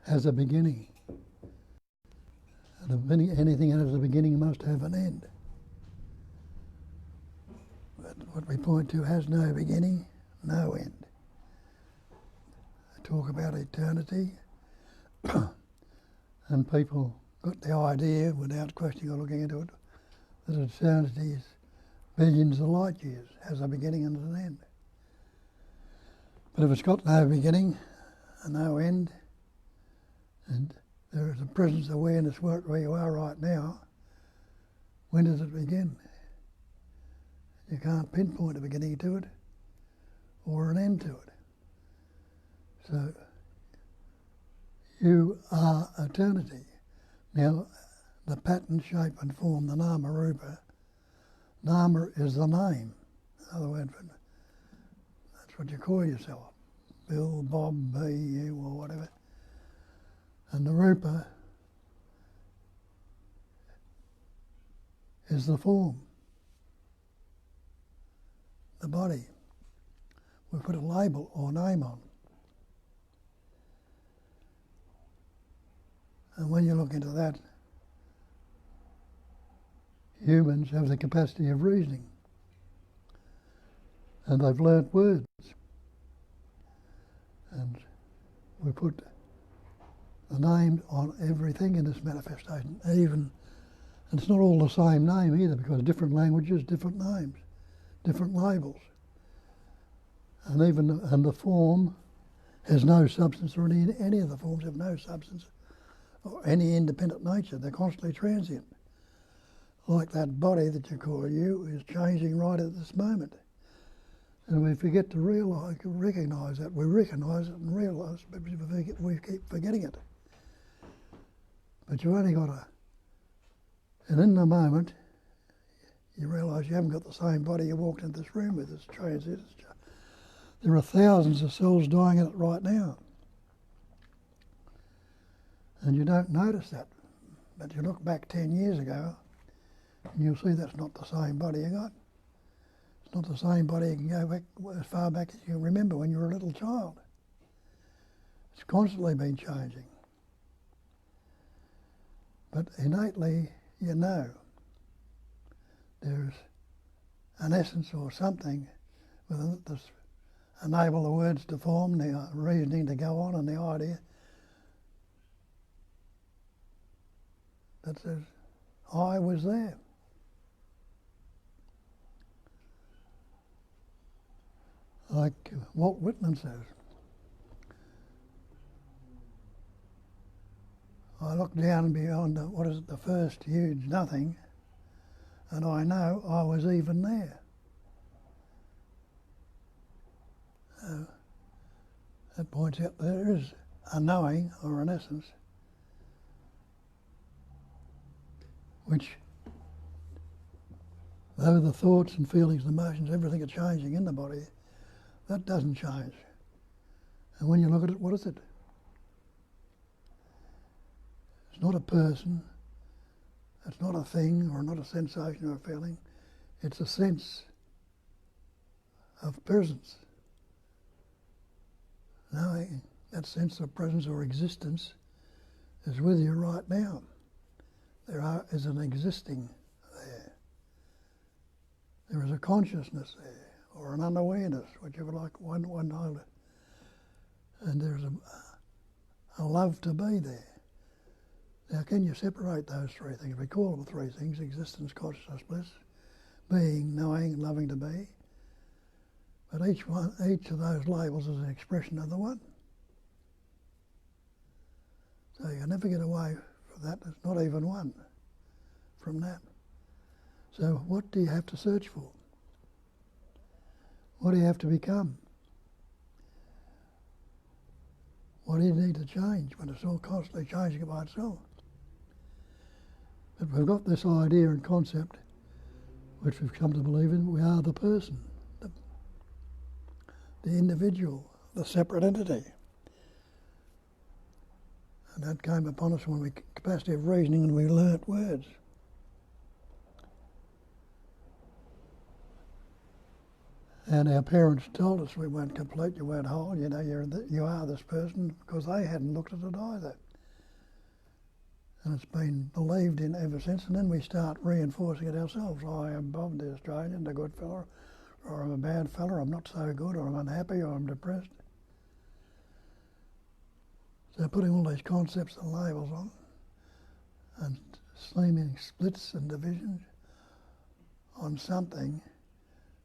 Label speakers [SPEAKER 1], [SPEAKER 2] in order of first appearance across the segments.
[SPEAKER 1] has a beginning. And anything that has a beginning must have an end. But what we point to has no beginning, no end. They talk about eternity, and people got the idea, without questioning or looking into it, that eternity is billions of light years, has a beginning and an end. But if it's got no beginning and no end, and there is a presence awareness where you are right now, when does it begin? You can't pinpoint a beginning to it or an end to it. So you are eternity. Now, the pattern, shape and form, the nama rupa, nama is the name. In other words, that's what you call yourself. Bill, Bob, B, you, or whatever. And the rupa is the form, the body. We put a label or name on. And when you look into that, humans have the capacity of reasoning. And they've learnt words. And we put the name on everything in this manifestation. Even, and it's not all the same name either, because different languages, different names, different labels. And even the form has no substance, or any of the forms have no substance or any independent nature. They're constantly transient. Like that body that you call you is changing right at this moment. And we forget to recognise that. We recognise it and realise, but we keep forgetting it. But you only got and in the moment, you realise you haven't got the same body you walked into this room with. It's transient. There are thousands of cells dying in it right now. And you don't notice that. But you look back 10 years ago, and you'll see that's not the same body you got. It's not the same body you can go back as far back as you can remember when you were a little child. It's constantly been changing. But innately, you know there's an essence or something within it that's enable the words to form, the reasoning to go on, and the idea that says, I was there. Like Walt Whitman says, I look down beyond the first huge nothing, and I know I was even there. That points out there is a knowing or an essence which, though the thoughts and feelings and emotions, everything are changing in the body, that doesn't change. And when you look at it, what is it? It's not a person, it's not a thing or not a sensation or a feeling, it's a sense of presence. Knowing that sense of presence or existence is with you right now. There is an existing there. There is a consciousness there, or an unawareness, whichever like one holder. And there's a love to be there. Now, can you separate those three things? We call them three things: existence, consciousness, bliss, being, knowing, and loving to be. But each of those labels is an expression of the one. So you never get away from that. There's not even one from that. So what do you have to search for? What do you have to become? What do you need to change when it's all constantly changing by itself? But we've got this idea and concept, which we've come to believe in. We are the person, the individual, the separate entity. And that came upon us when we capacity of reasoning and we learnt words. And our parents told us we weren't complete, you weren't whole, you know, you are this person, because they hadn't looked at it either. And it's been believed in ever since, and then we start reinforcing it ourselves. I am Bob, the Australian, the good fella, or I'm a bad fella, I'm not so good, or I'm unhappy, or I'm depressed. So putting all these concepts and labels on, and seeming splits and divisions on something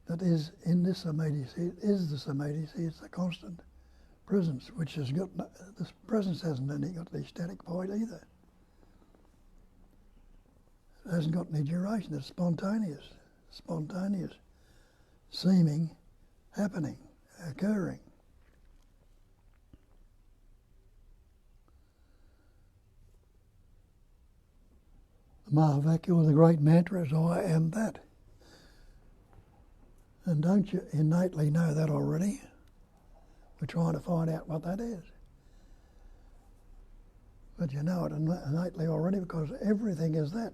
[SPEAKER 1] that is in this immediacy. It is this immediacy, it's a constant presence, which has got, this presence hasn't got any static point either. It hasn't got any duration, it's spontaneous, seeming, happening, occurring. The Mahavakya, the great mantra, is I am that. And don't you innately know that already? We're trying to find out what that is. But you know it innately already, because everything is that,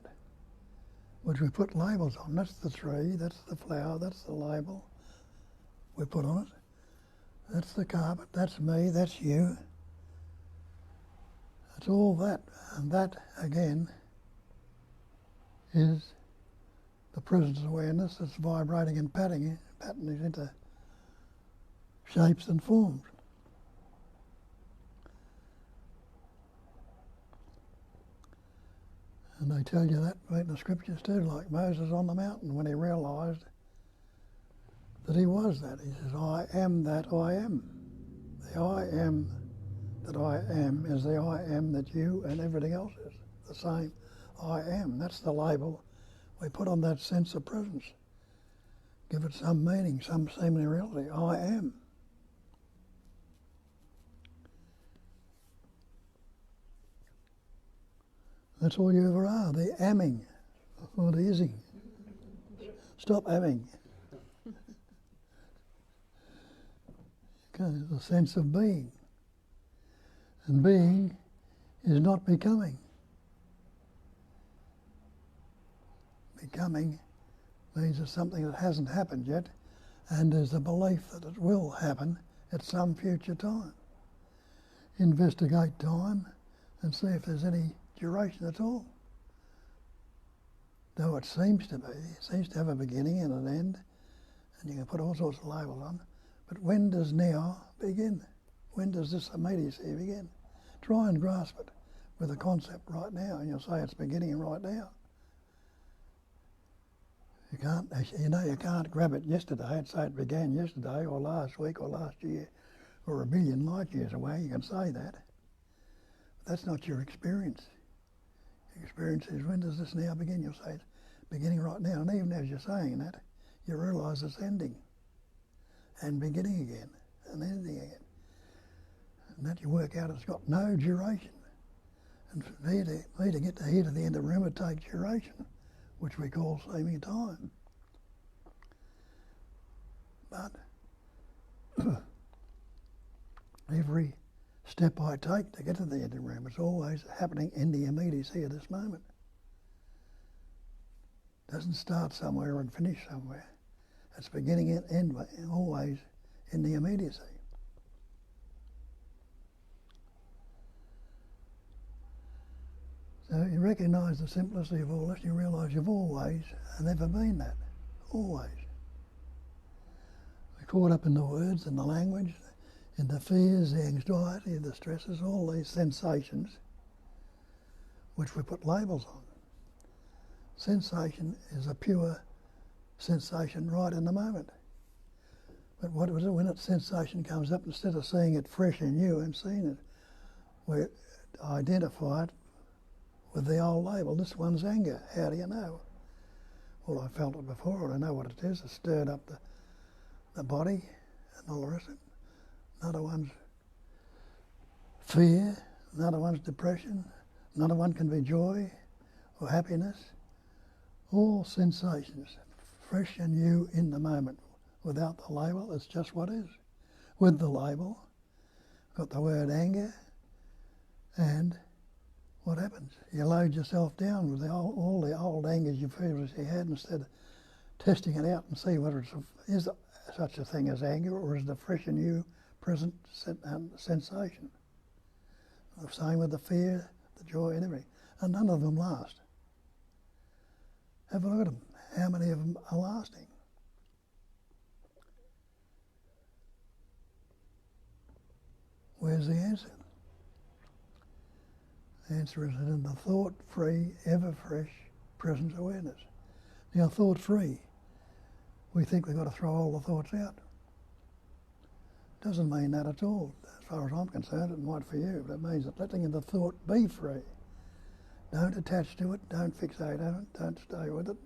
[SPEAKER 1] which we put labels on. That's the tree, that's the flower, that's the label we put on it. That's the carpet, that's me, that's you. It's all that. And that, again, is the presence awareness that's vibrating and patterning into shapes and forms. And they tell you that in the scriptures too, like Moses on the mountain when he realised that he was that. He says, I am that I am. The I am that I am is the I am that you and everything else is. The same I am. That's the label we put on that sense of presence. Give it some meaning, some seeming reality. I am. That's all you ever are, the amming, or the ising. Stop amming. Okay, the sense of being. And being is not becoming. Becoming means it's something that hasn't happened yet, and there's a belief that it will happen at some future time. Investigate time and see if there's any duration at all. Though it seems to be, it seems to have a beginning and an end, and you can put all sorts of labels on, but when does now begin? When does this immediacy begin? Try and grasp it with a concept right now, and you'll say it's beginning right now. You can't grab it yesterday and say it began yesterday or last week or last year or a billion light years away. You can say that. But that's not your experience. Your experience is, when does this now begin? You'll say it's beginning right now. And even as you're saying that, you realise it's ending and beginning again and ending again. And that you work out it's got no duration. And for me to get to here to the end of the room, it takes duration, which we call seeming time. But every step I take to get to the end of the room, it's always happening in the immediacy of this moment. It doesn't start somewhere and finish somewhere. It's beginning and end, always in the immediacy. So you recognise the simplicity of all this, you realise you've always never been that. Always. We're caught up in the words and the language, in the fears, the anxiety, the stresses, all these sensations which we put labels on. Sensation is a pure sensation right in the moment. But what was it when that sensation comes up, instead of seeing it fresh and new and seeing it, we identify it with the old label. This one's anger. How do you know? Well, I felt it before, I know what it is. It stirred up the body and all the rest of it. Another one's fear, another one's depression, another one can be joy or happiness. All sensations, fresh and new in the moment. Without the label, it's just what is. With the label, got the word anger, and what happens? You load yourself down with all the old angers you previously had, instead of testing it out and see whether it's such a thing as anger, or is it a fresh and new present sensation? The same with the fear, the joy and everything. And none of them last. Have a look at them. How many of them are lasting? Where's the answer? The answer is in the thought-free, ever-fresh present awareness. Now, thought-free, we think we've got to throw all the thoughts out. Doesn't mean that at all. As far as I'm concerned, it might for you, but it means that letting the thought be free. Don't attach to it, don't fixate on it, don't stay with it.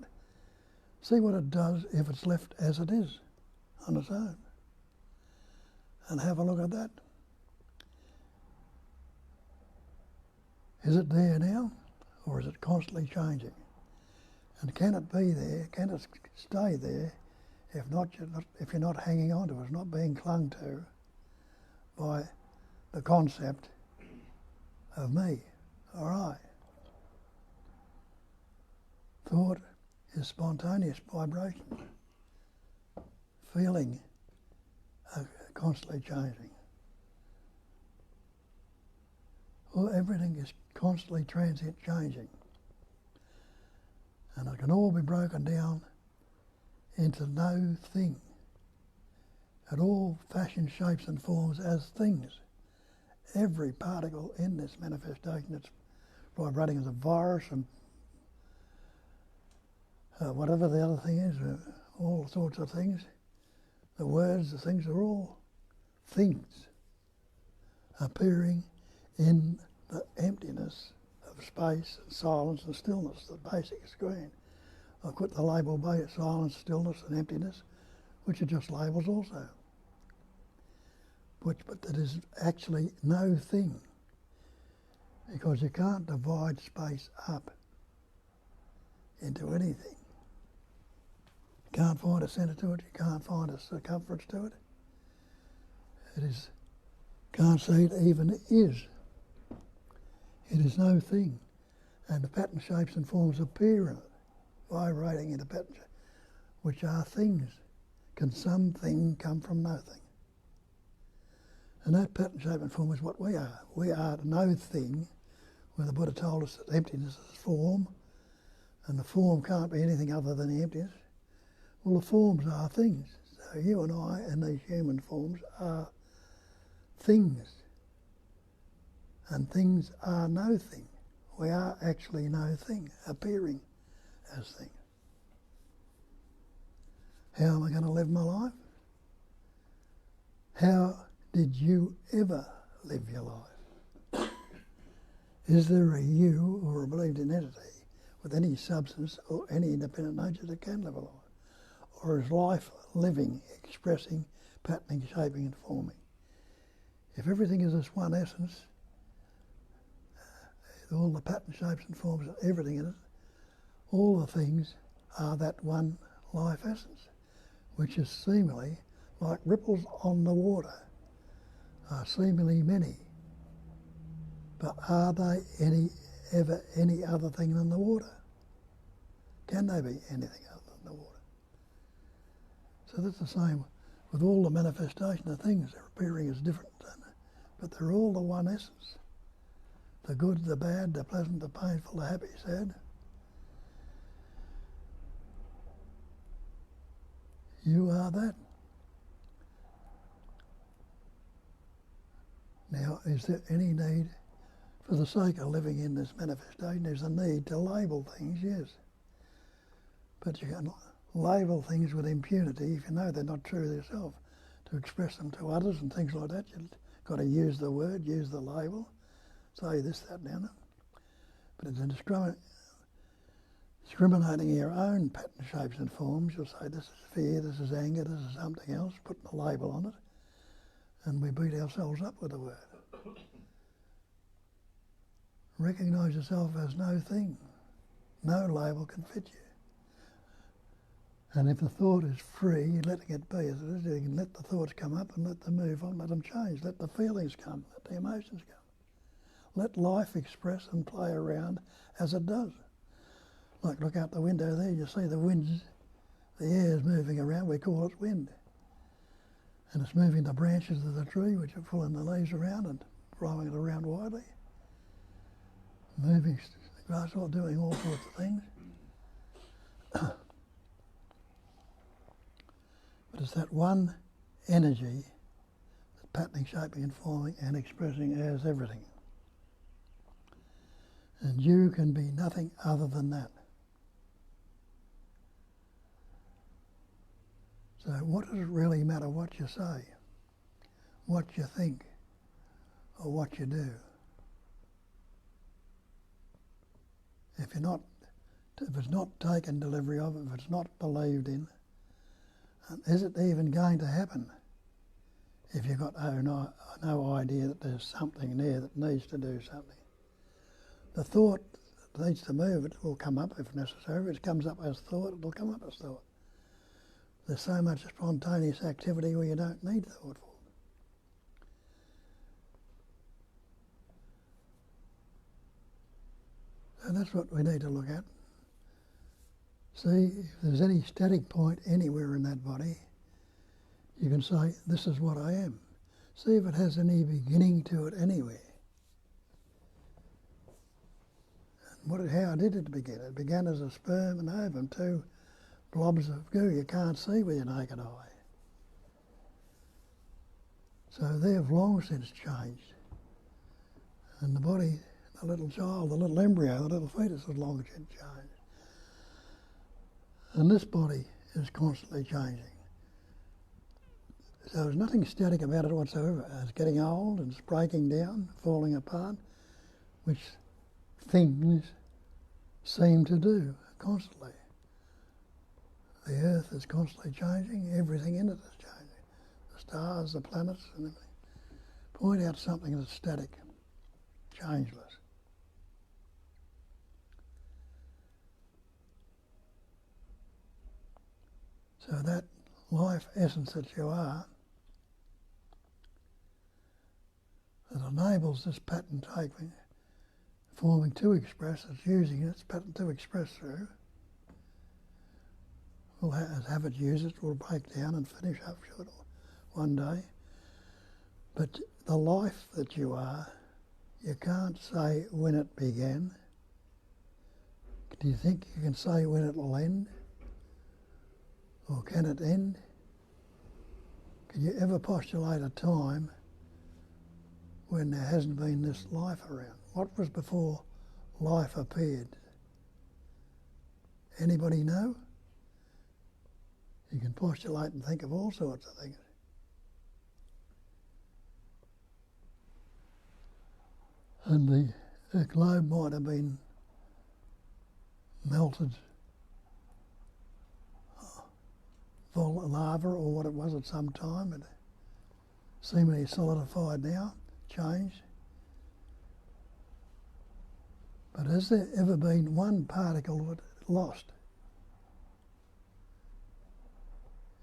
[SPEAKER 1] See what it does if it's left as it is, on its own. And have a look at that. Is it there now, or is it constantly changing? And can it be there, can it stay there, if you're not hanging on to it, not being clung to by the concept of me or I? Thought is spontaneous vibration. Feeling constantly changing. Well, everything is constantly transient changing. And it can all be broken down into no thing. It all fashions, shapes and forms as things. Every particle in this manifestation that's vibrating as a virus and whatever the other thing is, all sorts of things, the words, the things are all things appearing in the emptiness of space and silence and stillness, the basic screen. I put the label by silence, stillness and emptiness, which are just labels also. But that is actually no thing, because you can't divide space up into anything. You can't find a centre to it, you can't find a circumference to it. It is, can't see it even is. It is no thing. And the pattern, shapes and forms appear in it, vibrating into patterns, which are things. Can something come from nothing? And that pattern, shape and form is what we are. We are no thing, where the Buddha told us that emptiness is form, and the form can't be anything other than the emptiness. Well, the forms are things. So you and I and these human forms are things. And things are no thing. We are actually no thing, appearing as things. How am I going to live my life? How did you ever live your life? Is there a you or a believed entity with any substance or any independent nature that can live a life? Or is life living, expressing, patterning, shaping and forming? If everything is this one essence, all the pattern, shapes and forms and everything in it, all the things are that one life essence, which is seemingly like ripples on the water, are seemingly many. But are they ever any other thing than the water? Can they be anything other than the water? So that's the same with all the manifestation of things. They're appearing as different, but they're all the one essence. The good, the bad, the pleasant, the painful, the happy, sad. You are that. Now, is there any need, for the sake of living in this manifestation, there's a need to label things, yes. But you can label things with impunity if you know they're not true to yourself. To express them to others and things like that, you've got to use the word, use the label, say this, that, and the other. But it's discriminating your own pattern, shapes and forms. You'll say this is fear, this is anger, this is something else, putting a label on it. And we beat ourselves up with the word. Recognise yourself as no thing. No label can fit you. And if the thought is free, you're letting it be as it is. You can let the thoughts come up and let them move on, let them change. Let the feelings come, let the emotions come. Let life express and play around as it does. Like look out the window there, you see the winds, the air is moving around, we call it wind. And it's moving the branches of the tree, which are pulling the leaves around and blowing it around widely. Moving the grass, or doing all sorts of things. But it's that one energy that's patterning, shaping and forming and expressing as everything. And you can be nothing other than that. So what does it really matter what you say, what you think, or what you do? If it's not taken delivery of, if it's not believed in, is it even going to happen if you've got no idea that there's something there that needs to do something? The thought that needs to move, it will come up if necessary. If it comes up as thought, it will come up as thought. There's so much spontaneous activity where you don't need thought for it. And that's what we need to look at. See, if there's any static point anywhere in that body, you can say, this is what I am. See if it has any beginning to it anywhere. And how did it begin? It began as a sperm and ovum, two blobs of goo you can't see with your naked eye. So they have long since changed. And the body, the little child, the little embryo, the little fetus has long since changed. And this body is constantly changing. So there's nothing static about it whatsoever. It's getting old and it's breaking down, falling apart, which things seem to do constantly. The earth is constantly changing, everything in it is changing. The stars, the planets, and everything. Point out something that's static, changeless. So that life essence that you are, that enables this pattern taking, forming to express, it's using its pattern to express through, will have it use it, will break down and finish up short one day. But the life that you are, you can't say when it began. Do you think you can say when it will end? Or can it end? Can you ever postulate a time when there hasn't been this life around? What was before life appeared? Anybody know? You can postulate and think of all sorts of things. And the globe might have been melted lava or what it was at some time, and seemingly solidified now, changed. But has there ever been one particle of it lost?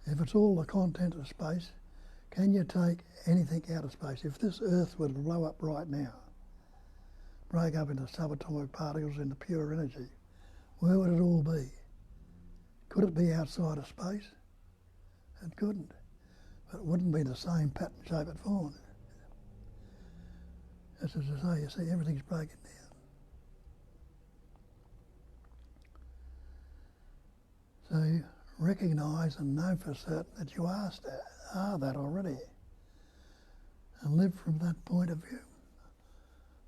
[SPEAKER 1] If it's all the content of space, can you take anything out of space? If this Earth were to blow up right now, break up into subatomic particles into pure energy, where would it all be? Could it be outside of space? It couldn't. But it wouldn't be the same pattern, shape and form. That's as I say, you see, everything's breaking down. So you recognise and know for certain that you are that already. And live from that point of view.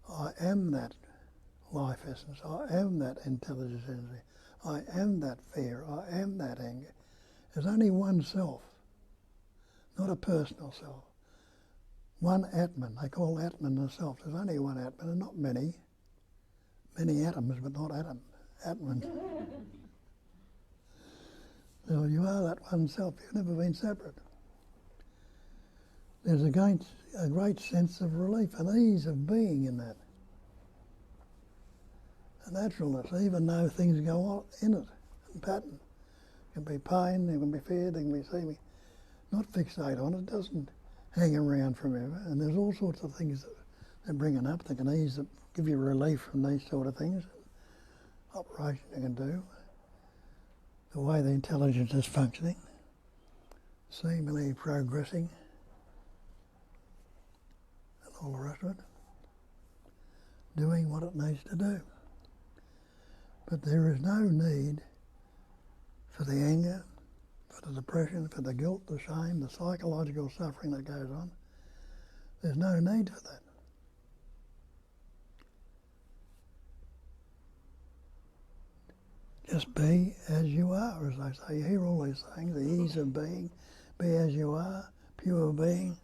[SPEAKER 1] I am that life essence. I am that intelligence energy. I am that fear. I am that anger. There's only one self, not a personal self. One Atman. They call Atman the self. There's only one Atman and not many. Many atoms, but not Atman. So you are that one self. You've never been separate. There's a great sense of relief and ease of being in that. A naturalness, even though things go on in it, in pattern. There can be pain, there can be fear, there can be seeming. Not fixate on it, doesn't hang around forever. And there's all sorts of things that they're bringing up that can ease, give you relief from these sort of things. Operation you can do. The way the intelligence is functioning, seemingly progressing. all the rest of it, doing what it needs to do. But there is no need for the anger, for the depression, for the guilt, the shame, the psychological suffering that goes on. There's no need for that. Just be as you are, as I say. You hear all these things, the ease of being, be as you are, pure being,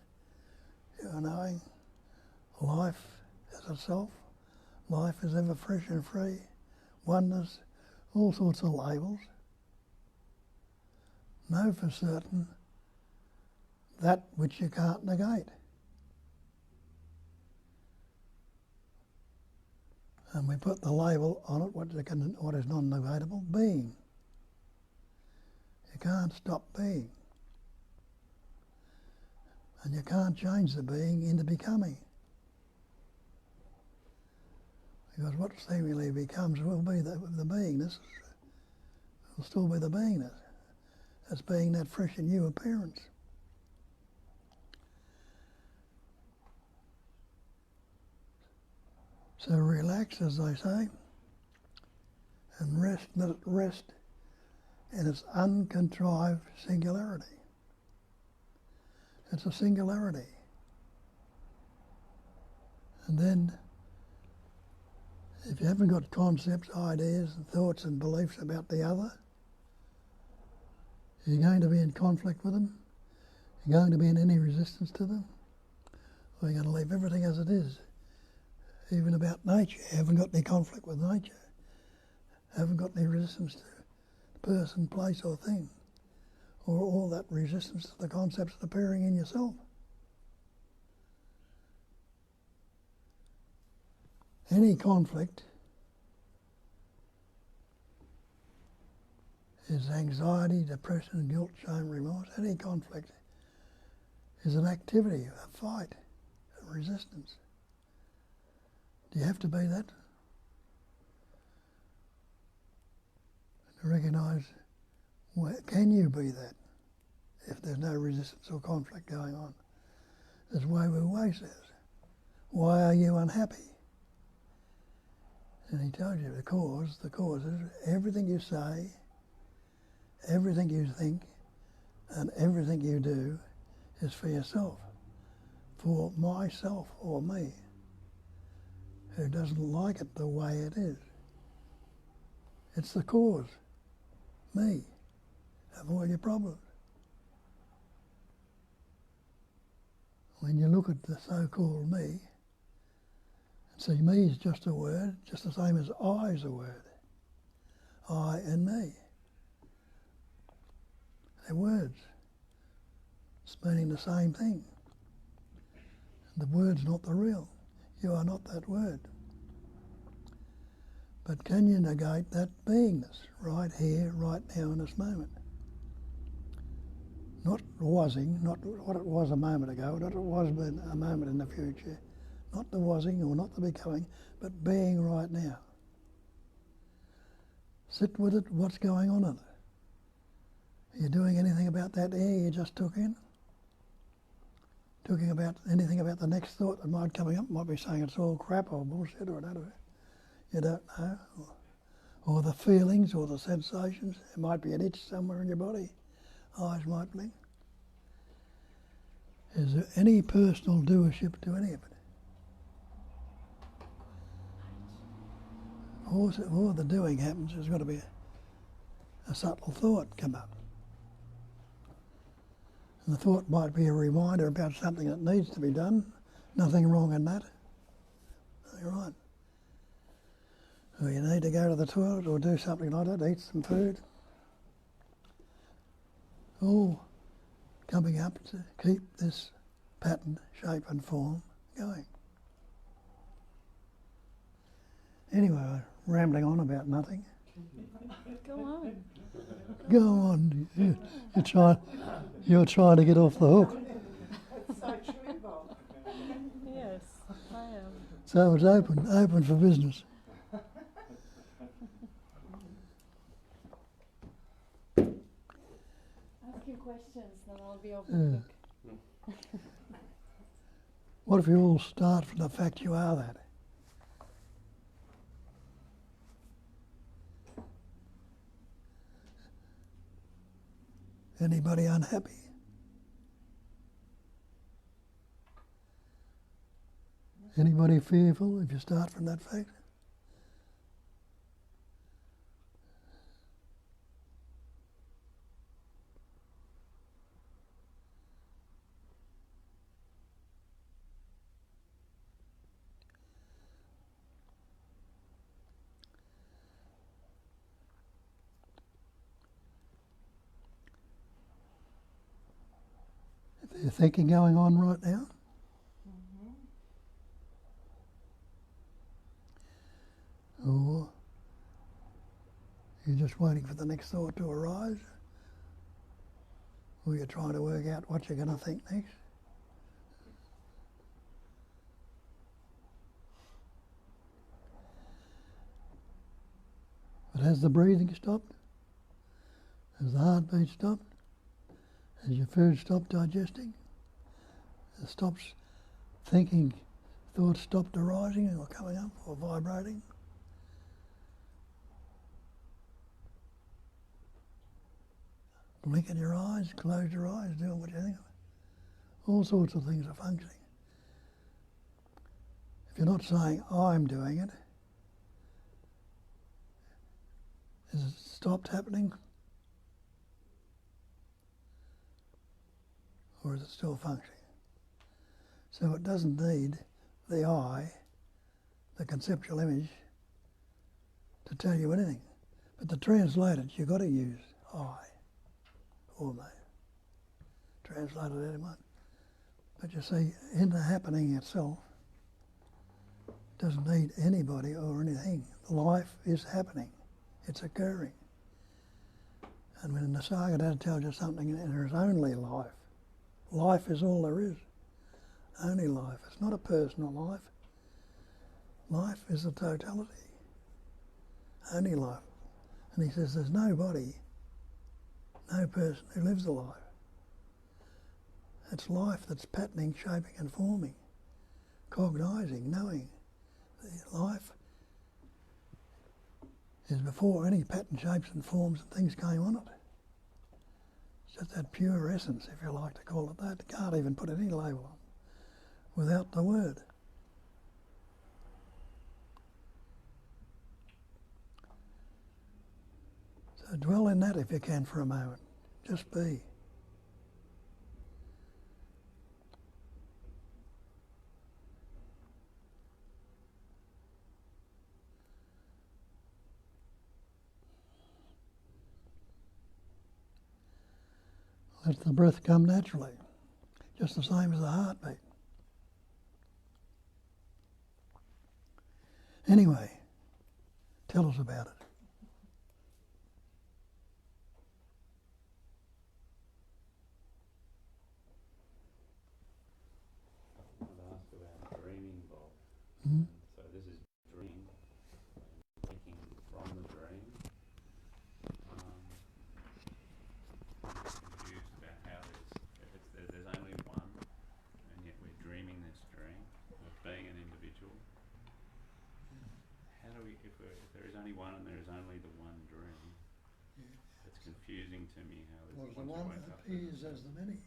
[SPEAKER 1] pure knowing. Life is itself. Life is ever fresh and free. Oneness, all sorts of labels. Know for certain that which you can't negate. And we put the label on it, what is non-negatable, being. You can't stop being. And you can't change the being into becoming. Because what seemingly becomes will be the beingness, will still be the beingness. It's being that fresh and new appearance. So relax, as they say, and rest, let it rest in its uncontrived singularity. It's a singularity. And then, if you haven't got concepts, ideas, and thoughts and beliefs about the other, you're going to be in conflict with them, you're going to be in any resistance to them, or you're going to leave everything as it is. Even about nature, you haven't got any conflict with nature, haven't got any resistance to person, place or thing, or all that resistance to the concepts appearing in yourself. Any conflict is anxiety, depression, guilt, shame, remorse. Any conflict is an activity, a fight, a resistance. Do you have to be that? To recognise, can you be that if there's no resistance or conflict going on? As Wei Wu Wei says, why are you unhappy? And he tells you the cause is everything you say, everything you think, and everything you do is for yourself, for myself or me, who doesn't like it the way it is. It's the cause, me, of all your problems. When you look at the so-called me, see, me is just a word, just the same as I is a word. I and me. They're words. It's meaning the same thing. The word's not the real. You are not that word. But can you negate that beingness right here, right now in this moment? Not wasing, not what it was a moment ago, not what it was a moment in the future, not the wasing or not the becoming, but being right now. Sit with it, what's going on in it? Are you doing anything about that air you just took in? Talking about anything about the next thought that might coming up, might be saying it's all crap or bullshit or whatever. You don't know. Or the feelings or the sensations. It might be an itch somewhere in your body. Eyes might blink. Is there any personal doership to any of it? Before the doing happens, there's got to be a subtle thought come up. And the thought might be a reminder about something that needs to be done. Nothing wrong in that. You're right. Or you need to go to the toilet or do something like that, eat some food. All coming up to keep this pattern, shape and form going. Anyway, rambling on about nothing.
[SPEAKER 2] Go on.
[SPEAKER 1] Go on. You're trying to get off the hook.
[SPEAKER 3] That's so true, Bob.
[SPEAKER 2] Yes, I am.
[SPEAKER 1] So it's open for business.
[SPEAKER 2] Ask your questions, then I'll be off the hook.
[SPEAKER 1] What if you all start from the fact you are that? Anybody unhappy? Anybody fearful if you start from that fact? Is there thinking going on right now? Or you're just waiting for the next thought to arise? Or you're trying to work out what you're going to think next? But has the breathing stopped? Has the heartbeat stopped? Has your food stopped digesting? It stops thinking, thoughts stopped arising or coming up or vibrating? Blinking your eyes, close your eyes, doing what you think. All sorts of things are functioning. If you're not saying, I'm doing it, has it stopped happening? Or is it still functioning? So it doesn't need the I, the conceptual image, to tell you anything. But to translate it, you've got to use I. Or me. Translated anyone. But you see, in the happening itself, doesn't need anybody or anything. Life is happening. It's occurring. And when the Nisargadatta tells you something, and there is only life. Life is all there is. Only life. It's not a personal life. Life is a totality. Only life. And he says there's nobody, no person who lives a life. It's life that's patterning, shaping and forming, cognising, knowing. The life is before any pattern, shapes and forms and things came on it. It's just that pure essence, if you like to call it that. You can't even put any label on without the word. So dwell in that if you can for a moment. Just be. Let the breath come naturally, just the same as the heartbeat. Anyway, tell us about it.
[SPEAKER 4] I'd ask about dreaming, Bob.
[SPEAKER 1] Mm-hmm.
[SPEAKER 4] So this is dream, waking from the dream. Confused about how there's only one, and yet we're dreaming this dream of being an individual. How do we, if there is only one and there is only the one dream, it's confusing to me how
[SPEAKER 1] Well,
[SPEAKER 4] there's
[SPEAKER 1] the
[SPEAKER 4] once you
[SPEAKER 1] one
[SPEAKER 4] wake up.
[SPEAKER 1] appears as the many.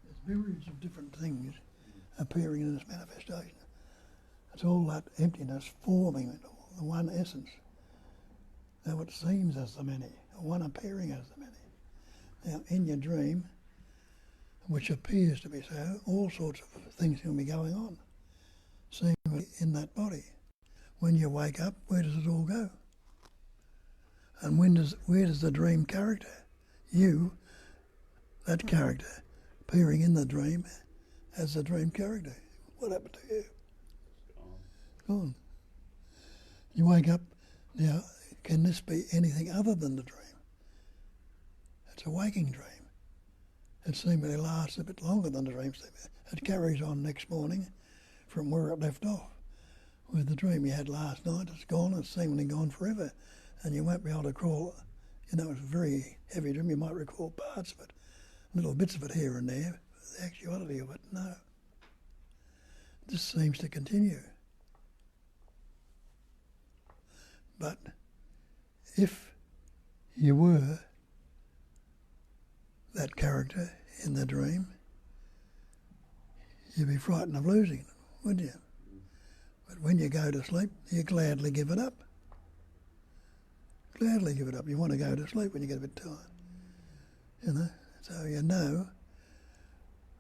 [SPEAKER 1] There's myriads of different things appearing in this manifestation. It's all that emptiness forming it all, the one essence. Though it seems as the many, one appearing as the many. Now, in your dream, which appears to be so, all sorts of things can be going on, seemingly in that body. When you wake up, where does it all go? And where does the dream character, you, that character, appearing in the dream as the dream character, what happened to you? Gone. You wake up, now, can this be anything other than the dream? It's a waking dream. It seemingly lasts a bit longer than the dream. It carries on next morning from where it left off. With the dream you had last night, it's gone, it's seemingly gone forever. And you won't be able to recall, it's a very heavy dream, you might recall parts of it, little bits of it here and there, the actuality of it, no. this seems to continue. But if you were that character in the dream, you'd be frightened of losing it, wouldn't you? But when you go to sleep, you gladly give it up. Gladly give it up. You want to go to sleep when you get a bit tired, you know. So you know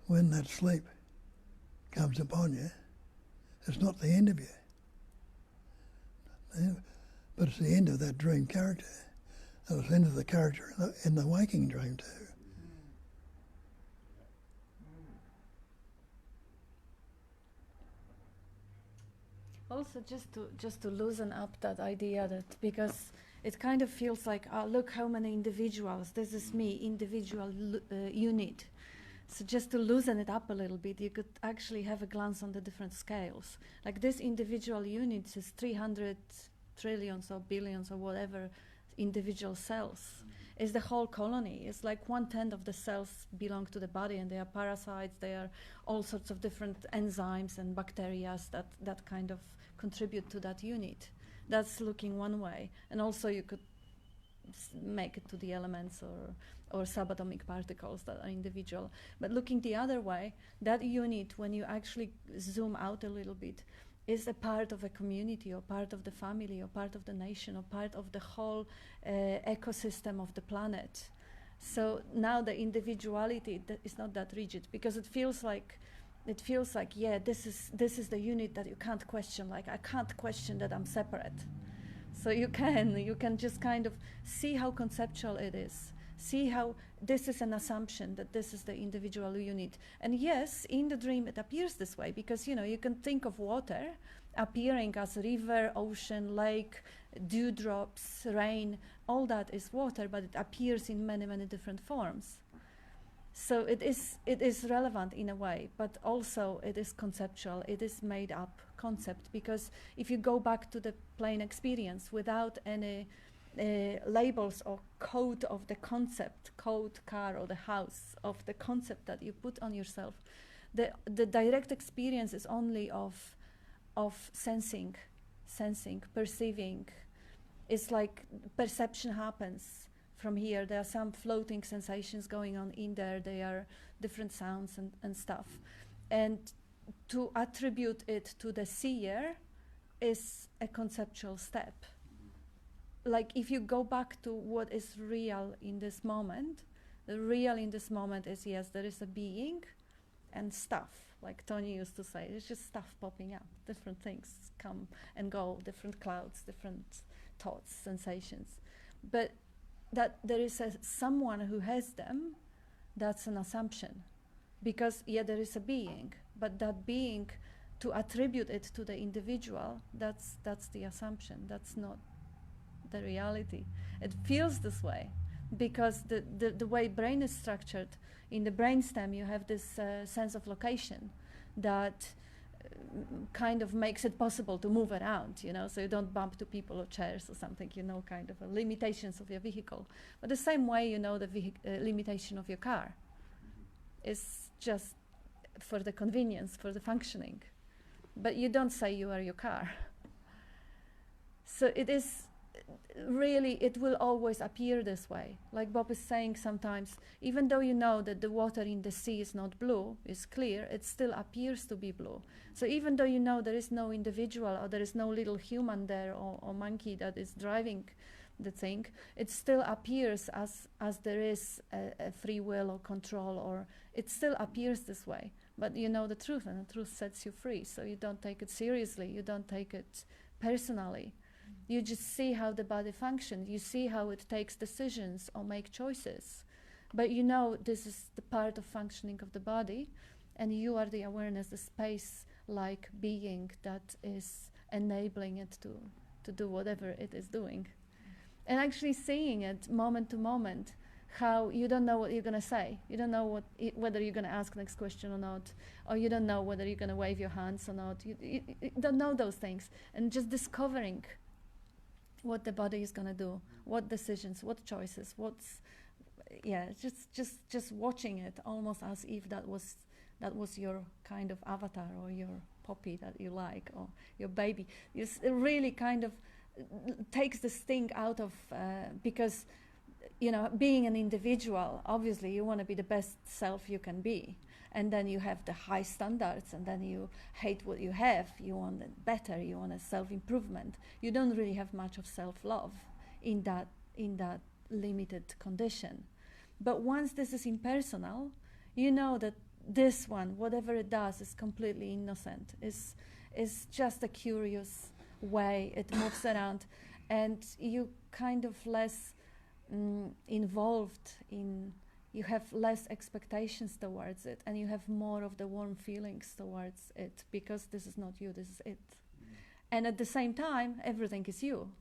[SPEAKER 1] when that sleep comes upon you, it's not the end of you. But it's the end of that dream character. And it's the end of the character in the waking dream too.
[SPEAKER 2] Also, just to loosen up that idea that, because it kind of feels like, oh, look how many individuals, this is me, individual unit. So just to loosen it up a little bit, you could actually have a glance on the different scales. Like this individual unit is 300 trillions or billions or whatever individual cells. It's the whole colony. It's like 1/10 of the cells belong to the body, and they are parasites. They are all sorts of different enzymes and bacteria that kind of contribute to that unit. That's looking one way. And also you could make it to the elements or subatomic particles that are individual. But looking the other way, that unit, when you actually zoom out a little bit, is a part of a community or part of the family or part of the nation or part of the whole ecosystem of the planet. So now the individuality is not that rigid, because it feels like, yeah, this is the unit that you can't question. Like, I can't question that I'm separate. So you can just kind of see how conceptual it is. See how this is an assumption that this is the individual unit. And yes, in the dream it appears this way, because you can think of water appearing as river, ocean, lake, dewdrops, rain. All that is water, but it appears in many, many different forms. So it is relevant in a way, but also it is conceptual. It is made up concept, because if you go back to the plain experience without any labels or code of the concept, code, car, or the house of the concept that you put on yourself, the direct experience is only of sensing, perceiving. It's like perception happens from here. There are some floating sensations going on in there. There are different sounds and stuff. And to attribute it to the seer is a conceptual step. Like, if you go back to what is real in this moment, the real in this moment is, yes, there is a being and stuff. Like Tony used to say, it's just stuff popping up. Different things come and go, different clouds, different thoughts, sensations. But that there is someone who has them, that's an assumption. Because, yeah, there is a being, but that being, to attribute it to the individual, that's the assumption. That's not the reality. It feels this way because the way brain is structured, in the brainstem you have this sense of location that kind of makes it possible to move around, so you don't bump to people or chairs or something, kind of limitations of your vehicle. But the same way, the limitation of your car is just for the convenience, for the functioning. But you don't say you are your car. So it is really, it will always appear this way. Like Bob is saying sometimes, even though you know that the water in the sea is not blue, is clear, it still appears to be blue. So even though you know there is no individual or there is no little human there or monkey that is driving the thing, it still appears as there is a free will or control, or it still appears this way. But you know the truth, and the truth sets you free. So you don't take it seriously, you don't take it personally. You just see how the body functions. You see how it takes decisions or make choices. But this is the part of functioning of the body, and you are the awareness, the space-like being that is enabling it to do whatever it is doing. And actually seeing it moment to moment, how you don't know what you're going to say. You don't know whether you're going to ask the next question or not, or you don't know whether you're going to wave your hands or not. You don't know those things. And just discovering what the body is going to do, what decisions, what choices, just watching it, almost as if that was your kind of avatar or your puppy that you like, or your baby. It really kind of takes the sting out of, because, you know, being an individual, obviously you want to be the best self you can be. And then you have the high standards, and then you hate what you have. You want it better. You want a self-improvement. You don't really have much of self-love in that limited condition. But once this is impersonal, you know that this one, whatever it does, is completely innocent. Is just a curious way it moves around, and you kind of less involved in. You have less expectations towards it, and you have more of the warm feelings towards it, because this is not you, this is it. And at the same time, everything is you.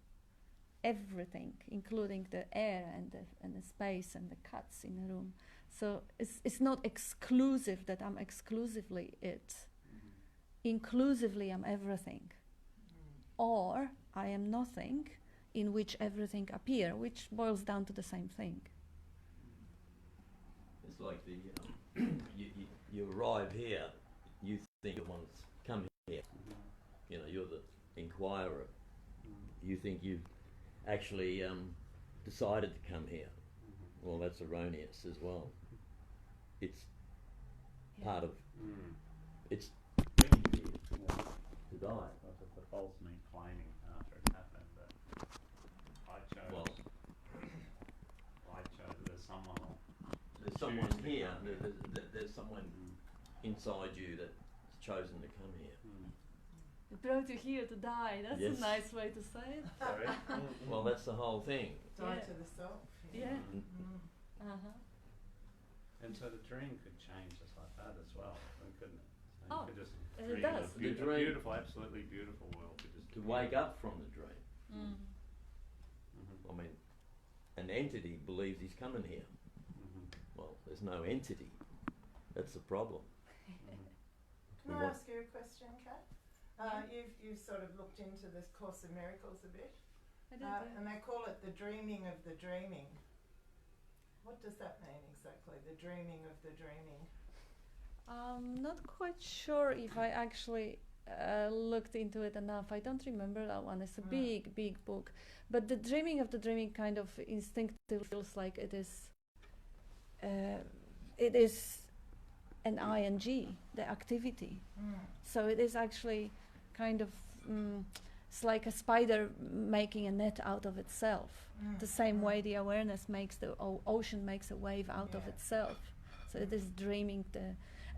[SPEAKER 2] Everything, including the air and the space and the cuts in the room. So it's not exclusive that I'm exclusively it. Inclusively, I'm everything. Or I am nothing, in which everything appear, which boils down to the same thing.
[SPEAKER 5] It's like the you arrive here, you think you want to come here. You know, you're the inquirer. You think you've actually decided to come here. Well, that's erroneous as well. It's part of. It's bringing you here to die.
[SPEAKER 4] It's the false me claiming after it happened that I chose.
[SPEAKER 5] Well,
[SPEAKER 4] There's someone.
[SPEAKER 5] there's someone here. There's someone inside you that's chosen to come here.
[SPEAKER 2] It brought you here to die. That's
[SPEAKER 5] Yes.
[SPEAKER 2] a nice way to say it.
[SPEAKER 4] Sorry.
[SPEAKER 5] Well, that's the whole thing.
[SPEAKER 3] Die
[SPEAKER 2] Yeah.
[SPEAKER 3] to the self.
[SPEAKER 2] Yeah.
[SPEAKER 3] Mm.
[SPEAKER 4] And so the dream could change just like that as well, couldn't it? So
[SPEAKER 2] Oh,
[SPEAKER 4] you could just
[SPEAKER 2] and it
[SPEAKER 4] dream
[SPEAKER 2] does.
[SPEAKER 4] a
[SPEAKER 5] The dream-
[SPEAKER 4] beautiful, absolutely beautiful world. Could just
[SPEAKER 5] To
[SPEAKER 4] appear.
[SPEAKER 5] wake up from the dream.
[SPEAKER 2] Mm.
[SPEAKER 5] I mean, an entity believes he's coming here. Well, there's no entity. That's the problem.
[SPEAKER 3] Can I ask you a question, Kat? You've sort of looked into this Course in Miracles a bit,
[SPEAKER 2] I did,
[SPEAKER 3] and they call it the dreaming of the dreaming. What does that mean exactly, the dreaming of the dreaming?
[SPEAKER 2] I'm not quite sure if I actually looked into it enough. I don't remember that one. It's a big, big book. But the dreaming of the dreaming kind of instinctively feels like it is an ing, the activity. So it is actually kind of, it's like a spider making a net out of itself. The same way the awareness makes the ocean makes a wave out of itself. So it is dreaming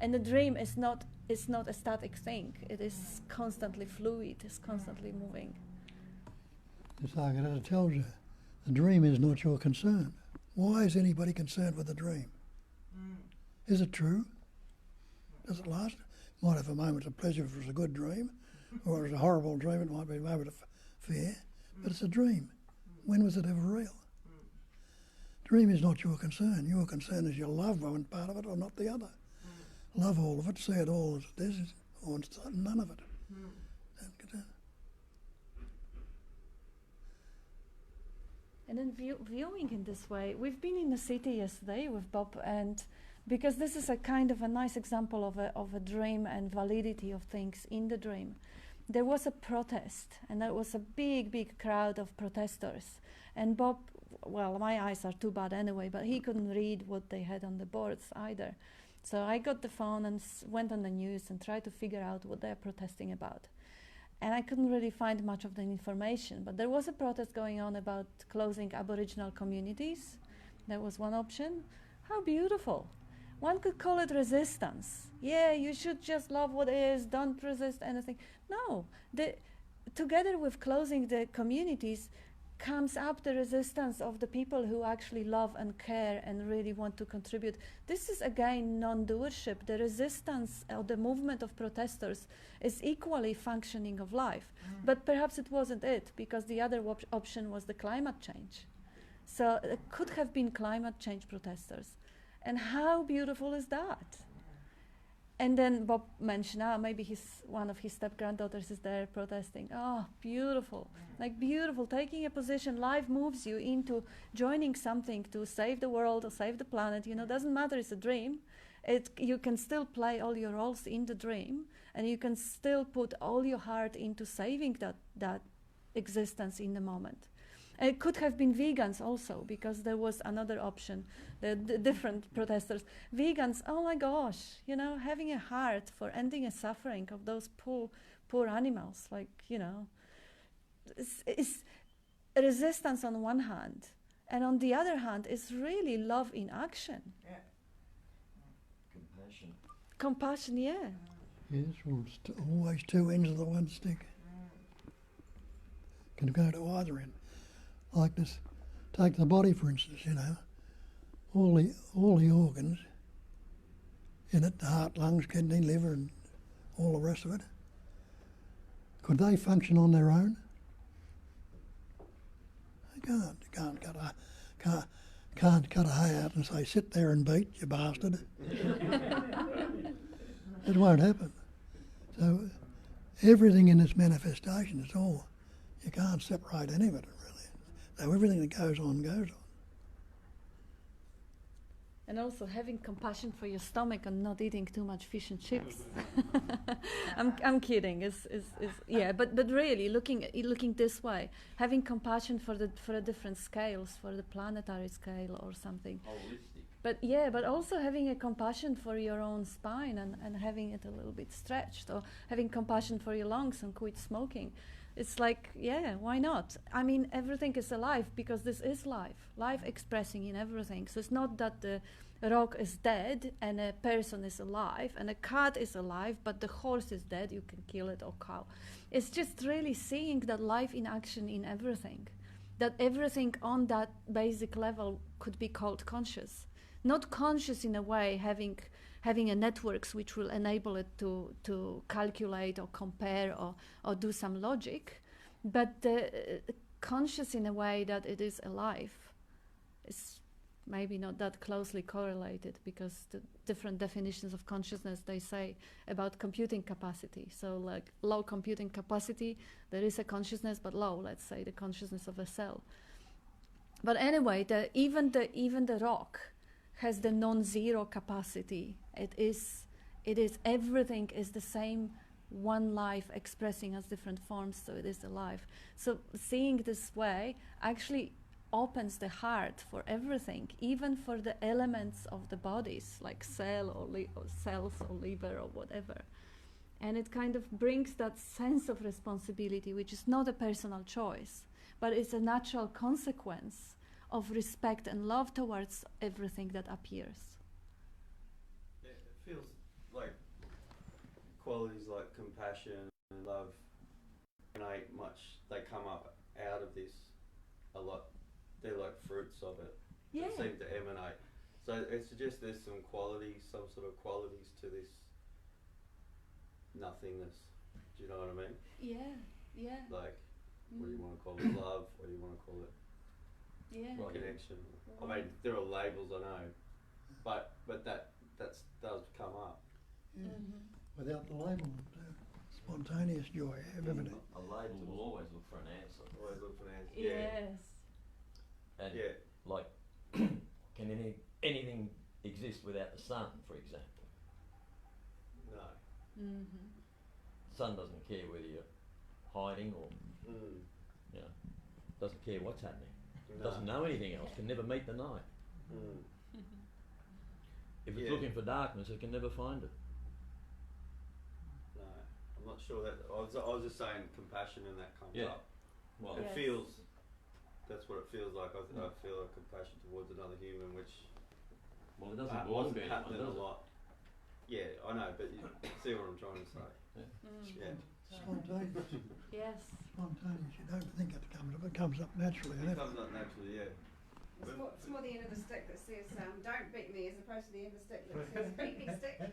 [SPEAKER 2] and the dream is not a static thing. It is constantly fluid. It's constantly moving.
[SPEAKER 1] It's like it tells you, the dream is not your concern. Why is anybody concerned with the dream? Is it true? Does it last? Might have a moment of pleasure if it was a good dream, or it was a horrible dream, it might be a moment of fear, but it's a dream. When was it ever real? Dream is not your concern. Your concern is you love one part of it or not the other. Love all of it, see it all as it is, or none of it.
[SPEAKER 2] And then viewing in this way, we've been in the city yesterday with Bob, and because this is a kind of a nice example of a dream and validity of things in the dream. There was a protest, and there was a big, big crowd of protesters. And Bob, well, my eyes are too bad anyway, but he couldn't read what they had on the boards either. So I got the phone and went on the news and tried to figure out what they're protesting about. And I couldn't really find much of the information, but there was a protest going on about closing Aboriginal communities. That was one option. How beautiful. One could call it resistance. Yeah, you should just love what is, don't resist anything. No, together with closing the communities comes up the resistance of the people who actually love and care and really want to contribute. This is again non-doership. The resistance or the movement of protesters is equally functioning of life. But perhaps it wasn't it, because the other option was the climate change. So it could have been climate change protesters. And how beautiful is that? And then Bob mentioned, maybe one of his step-granddaughters is there protesting. Oh, beautiful. Like beautiful, taking a position. Life moves you into joining something to save the world or save the planet. You know, doesn't matter, it's a dream. You can still play all your roles in the dream, and you can still put all your heart into saving that existence in the moment. And it could have been vegans also, because there was another option. The different protesters, vegans. Oh my gosh, having a heart for ending a suffering of those poor animals, is resistance on one hand, and on the other hand is really love in action.
[SPEAKER 3] Yeah.
[SPEAKER 5] Compassion.
[SPEAKER 2] Yeah.
[SPEAKER 1] Yes, well, it's always two ends of the one stick. Can go to either end. Like this, take the body for instance. All the organs in it, the heart, lungs, kidney, liver, and all the rest of it. Could they function on their own? They can't. Can't cut a hay out and say, sit there and beat, you bastard. It won't happen. So everything in its manifestation is all. You can't separate any of it, really. So everything that goes on, goes on.
[SPEAKER 2] And also having compassion for your stomach and not eating too much fish and chips. I'm kidding. But really looking this way, having compassion for the different scales, for the planetary scale or something.
[SPEAKER 5] Holistic.
[SPEAKER 2] But also having a compassion for your own spine and having it a little bit stretched, or having compassion for your lungs and quit smoking. It's like, why not? I mean, everything is alive because this is life. Life expressing in everything. So it's not that the rock is dead and a person is alive and a cat is alive, but the horse is dead, you can kill it, or cow. It's just really seeing that life in action in everything. That everything on that basic level could be called conscious. Not conscious in a way, having a networks which will enable it to calculate or compare or do some logic, but conscious in a way that it is alive. It's maybe not that closely correlated, because the different definitions of consciousness they say about computing capacity. So like low computing capacity, there is a consciousness, but low, let's say the consciousness of a cell. But anyway, even the rock has the non-zero capacity. It is everything is the same one life expressing as different forms, so it is alive. So seeing this way actually opens the heart for everything, even for the elements of the bodies, like cell or cells or liver or whatever. And it kind of brings that sense of responsibility, which is not a personal choice, but it's a natural consequence of respect and love towards everything that appears.
[SPEAKER 6] Yeah, it feels like qualities like compassion and love they come up out of this a lot. They're like fruits of it that seem to emanate. So it suggests there's some sort of qualities to this nothingness. Do you know what I mean?
[SPEAKER 2] Yeah.
[SPEAKER 6] Like, what do you want to call it? Love? What do you want to call it?
[SPEAKER 2] Yeah.
[SPEAKER 6] Connection. I mean, there are labels, I know, but that does come up.
[SPEAKER 1] Yeah. Without the label, spontaneous joy, everything.
[SPEAKER 5] A label will always look for an answer.
[SPEAKER 6] Always look for an answer.
[SPEAKER 2] Yes.
[SPEAKER 5] And like, can anything exist without the sun, for example?
[SPEAKER 6] No.
[SPEAKER 2] Mm-hmm.
[SPEAKER 5] Sun doesn't care whether you're hiding or, doesn't care what's happening.
[SPEAKER 6] No.
[SPEAKER 5] Doesn't know anything else, can never meet the night. If it's looking for darkness, it can never find it.
[SPEAKER 6] No, I'm not sure that. I was just saying compassion, and that comes up.
[SPEAKER 5] Well,
[SPEAKER 6] It feels. That's what it feels like. I feel a compassion towards another human, which
[SPEAKER 5] it doesn't belong to
[SPEAKER 6] wasn't happening
[SPEAKER 5] anyone,
[SPEAKER 6] a
[SPEAKER 5] does
[SPEAKER 6] lot. Yeah, I know, but you see what I'm trying to say. Yeah.
[SPEAKER 1] Spontaneous.
[SPEAKER 2] Yes.
[SPEAKER 1] Spontaneous. You don't think it comes up. It comes up naturally.
[SPEAKER 6] It comes up naturally, yeah.
[SPEAKER 7] It's more the end of the stick that says, don't beat me, as opposed to the end of the stick that says, beat me, stick.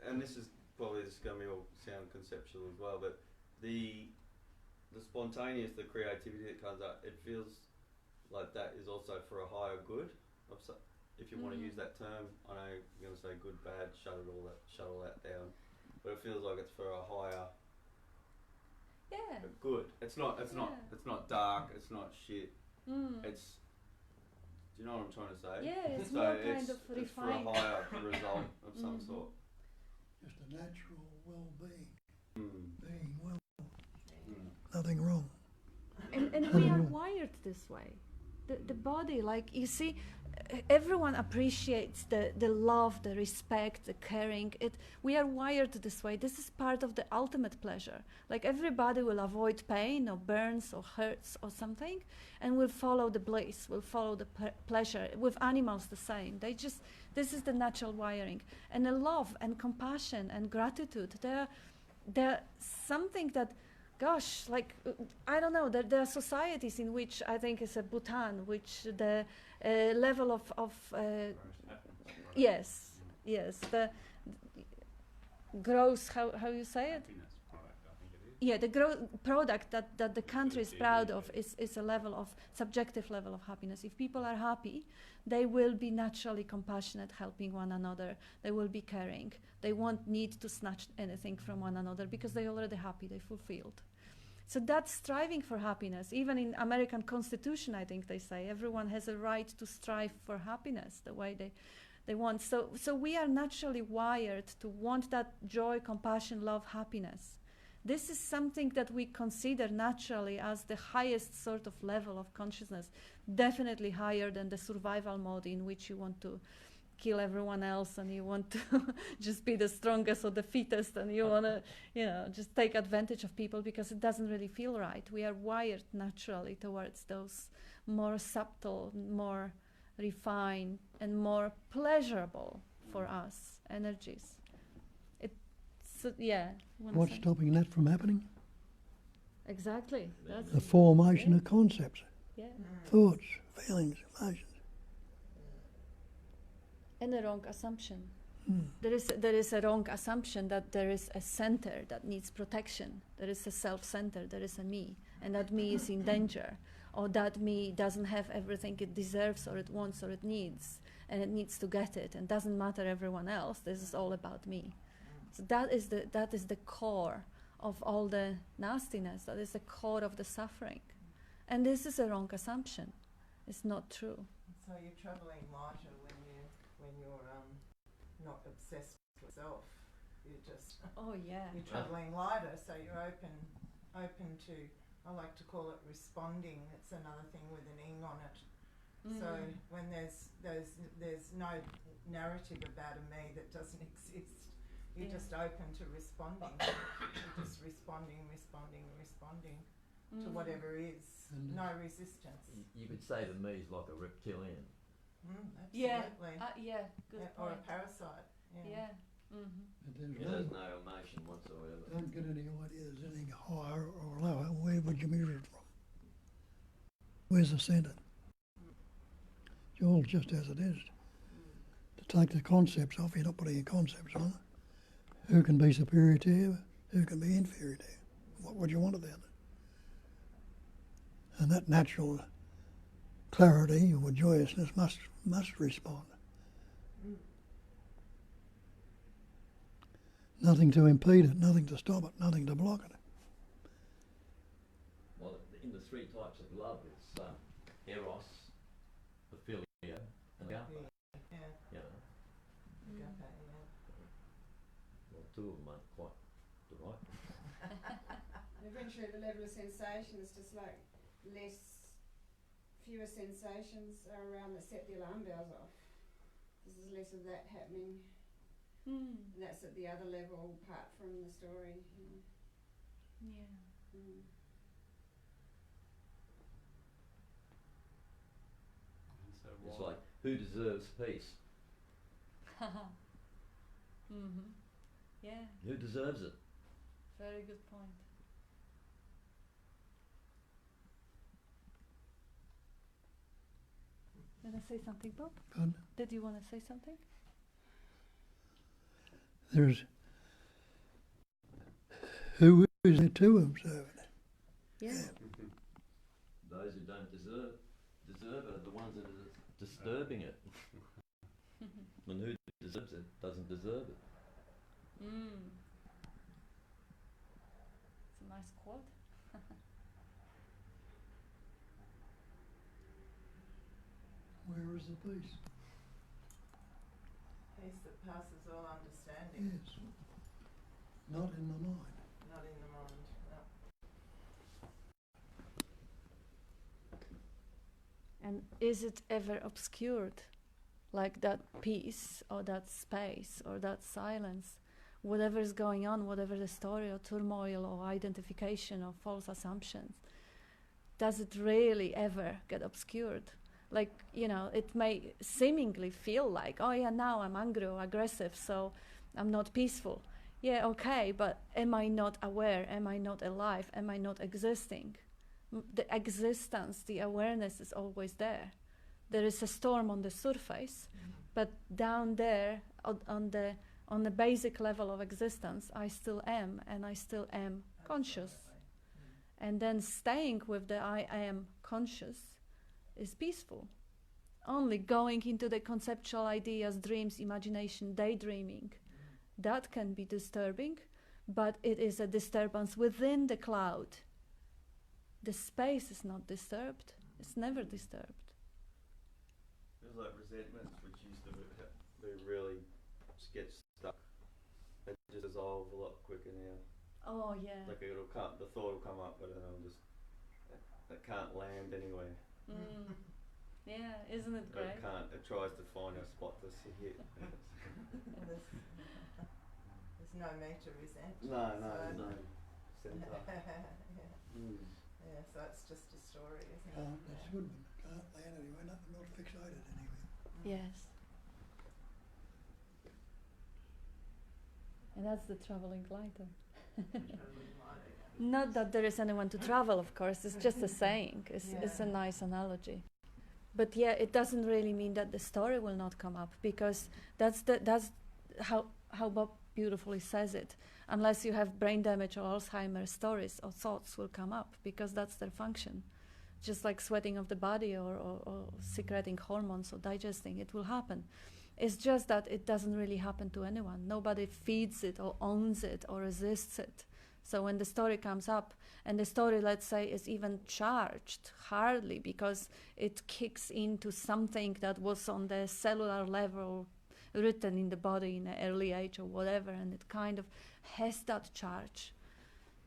[SPEAKER 6] And this is probably going to be all sound conceptual as well, but the spontaneous, the creativity that comes up, it feels like that is also for a higher good. If you want to use that term, I know you're going to say good, bad, shut all that down, but it feels like it's for a higher good. It's not dark. It's not shit. It's Do you know what I'm trying to say?
[SPEAKER 2] Yeah, it's
[SPEAKER 6] So
[SPEAKER 2] more kind of
[SPEAKER 6] it's for a
[SPEAKER 2] refined.
[SPEAKER 6] higher result of some
[SPEAKER 2] Mhm.
[SPEAKER 6] sort.
[SPEAKER 1] Just a natural well-being,
[SPEAKER 6] Mm.
[SPEAKER 1] being well,
[SPEAKER 6] Mm.
[SPEAKER 1] nothing wrong.
[SPEAKER 2] And we are wired this way. The body, like, you see, everyone appreciates the love, the respect, the caring. We are wired this way. This is part of the ultimate pleasure. Like, everybody will avoid pain or burns or hurts or something, and will follow the bliss, will follow the pleasure. With animals, the same. This is the natural wiring. And the love and compassion and gratitude, they're something that, gosh, like, I don't know, there are societies in which, I think it's a Bhutan, which the level of
[SPEAKER 4] Gross happiness, right?
[SPEAKER 2] yes, the gross, how you say it?
[SPEAKER 4] Happiness product, I think it is.
[SPEAKER 2] Yeah, the product that the country is proud of is a level of, subjective level of happiness. If people are happy, they will be naturally compassionate, helping one another. They will be caring. They won't need to snatch anything from one another because they're already happy, they're fulfilled. So that's striving for happiness. Even in American Constitution, I think they say everyone has a right to strive for happiness the way they want. So we are naturally wired to want that joy, compassion, love, happiness. This is something that we consider naturally as the highest sort of level of consciousness, definitely higher than the survival mode in which you want to kill everyone else and you want to just be the strongest or the fittest, and you want to, just take advantage of people because it doesn't really feel right. We are wired naturally towards those more subtle, more refined, and more pleasurable for us energies.
[SPEAKER 1] What's stopping that from happening?
[SPEAKER 2] Exactly. That's
[SPEAKER 1] The formation of concepts, thoughts, feelings, emotions.
[SPEAKER 2] And a wrong assumption. There is a wrong assumption that there is a center that needs protection. There is a self-center, there is a me, and that me is in danger, or that me doesn't have everything it deserves or it wants or it needs, and it needs to get it, and doesn't matter everyone else. This is all about me. So that is the core of all the nastiness. That is the core of the suffering, and this is a wrong assumption. It's not true.
[SPEAKER 3] So you're travelling lighter when you're not obsessed with yourself. You're just you're travelling lighter, so you're open to, I like to call it responding. It's another thing with an ing on it. So when there's no narrative about a me that doesn't exist, you're just open to responding. You're just responding to whatever is. No resistance.
[SPEAKER 5] You could say that me is like a reptilian.
[SPEAKER 3] Absolutely.
[SPEAKER 2] Good
[SPEAKER 3] Or a
[SPEAKER 2] point.
[SPEAKER 3] parasite. Yeah.
[SPEAKER 1] But
[SPEAKER 5] It has no emotion whatsoever.
[SPEAKER 1] don't get any idea there's anything higher or lower. Where would you measure it from? Where's the centre? It's all just as it is. To take the concepts off, you're not putting your concepts on it. Who can be superior to you? Who can be inferior to you? What would you want about it? And that natural clarity or joyousness must respond. Nothing to impede it, nothing to stop it, nothing to block it.
[SPEAKER 5] Well, in the three types of love, it's eros, philia, and agape.
[SPEAKER 3] Yeah.
[SPEAKER 5] You know, well, two of them aren't quite the right.
[SPEAKER 7] Eventually the level of sensation is just like fewer sensations are around that set the alarm bells off. There's less of that happening. And that's at the other level, apart from the story.
[SPEAKER 4] And so
[SPEAKER 5] It's
[SPEAKER 4] while
[SPEAKER 5] like, who deserves peace?
[SPEAKER 2] Yeah,
[SPEAKER 5] Who deserves it?
[SPEAKER 2] very good point. You want to say something, Bob?
[SPEAKER 1] Good.
[SPEAKER 2] Did you want to say something?
[SPEAKER 1] There's who is it to observe it?
[SPEAKER 2] Yeah.
[SPEAKER 5] Those who don't deserve it are the ones that are disturbing it. And who deserves it doesn't deserve it.
[SPEAKER 2] It's a nice quote.
[SPEAKER 1] Where is the peace.
[SPEAKER 3] Peace that passes all understanding.
[SPEAKER 1] Yes. Not in the mind.
[SPEAKER 3] Not in the mind. No.
[SPEAKER 2] And is it ever obscured? Like that peace or that space or that silence, whatever is going on, whatever the story or turmoil or identification or false assumptions, does it really ever get obscured? Like, you know, it may seemingly feel like, oh yeah, now I'm angry or aggressive, so I'm not peaceful. Yeah, okay, but am I not aware? Am I not alive? Am I not existing? The existence, the awareness is always there. There is a storm on the surface, but down there, on the basic level of existence, I still am, and I still am conscious. And then staying with the I am conscious is peaceful. Only going into the conceptual ideas, dreams, imagination, daydreaming, that can be disturbing, but it is a disturbance within the cloud. The space is not disturbed. It's never disturbed.
[SPEAKER 6] Feels like resentments, which used to be really get stuck, they just dissolve a lot quicker now.
[SPEAKER 2] Oh yeah.
[SPEAKER 6] Like it'll come, the thought will come up, but then it'll just, it can't land anywhere.
[SPEAKER 2] Mm. Yeah, isn't it great?
[SPEAKER 6] It can't. It tries to find a spot to hit.
[SPEAKER 3] There's no me to resent.
[SPEAKER 6] No,
[SPEAKER 3] so
[SPEAKER 6] no centre.
[SPEAKER 3] Yeah, so it's just a story, isn't it?
[SPEAKER 1] It's good, but can't land anywhere, not fixated anywhere.
[SPEAKER 2] Yes. And that's the traveling lighter. Not that there is anyone to travel, of course, it's just a saying. It's a nice analogy. But yeah, it doesn't really mean that the story will not come up, because that's how Bob beautifully says it. Unless you have brain damage or Alzheimer's, stories or thoughts will come up, because that's their function. Just like sweating of the body or secreting hormones or digesting, it will happen. It's just that it doesn't really happen to anyone. Nobody feeds it or owns it or resists it. So when the story comes up, and the story, let's say, is even charged, hardly, because it kicks into something that was on the cellular level, written in the body in an early age or whatever, and it kind of has that charge,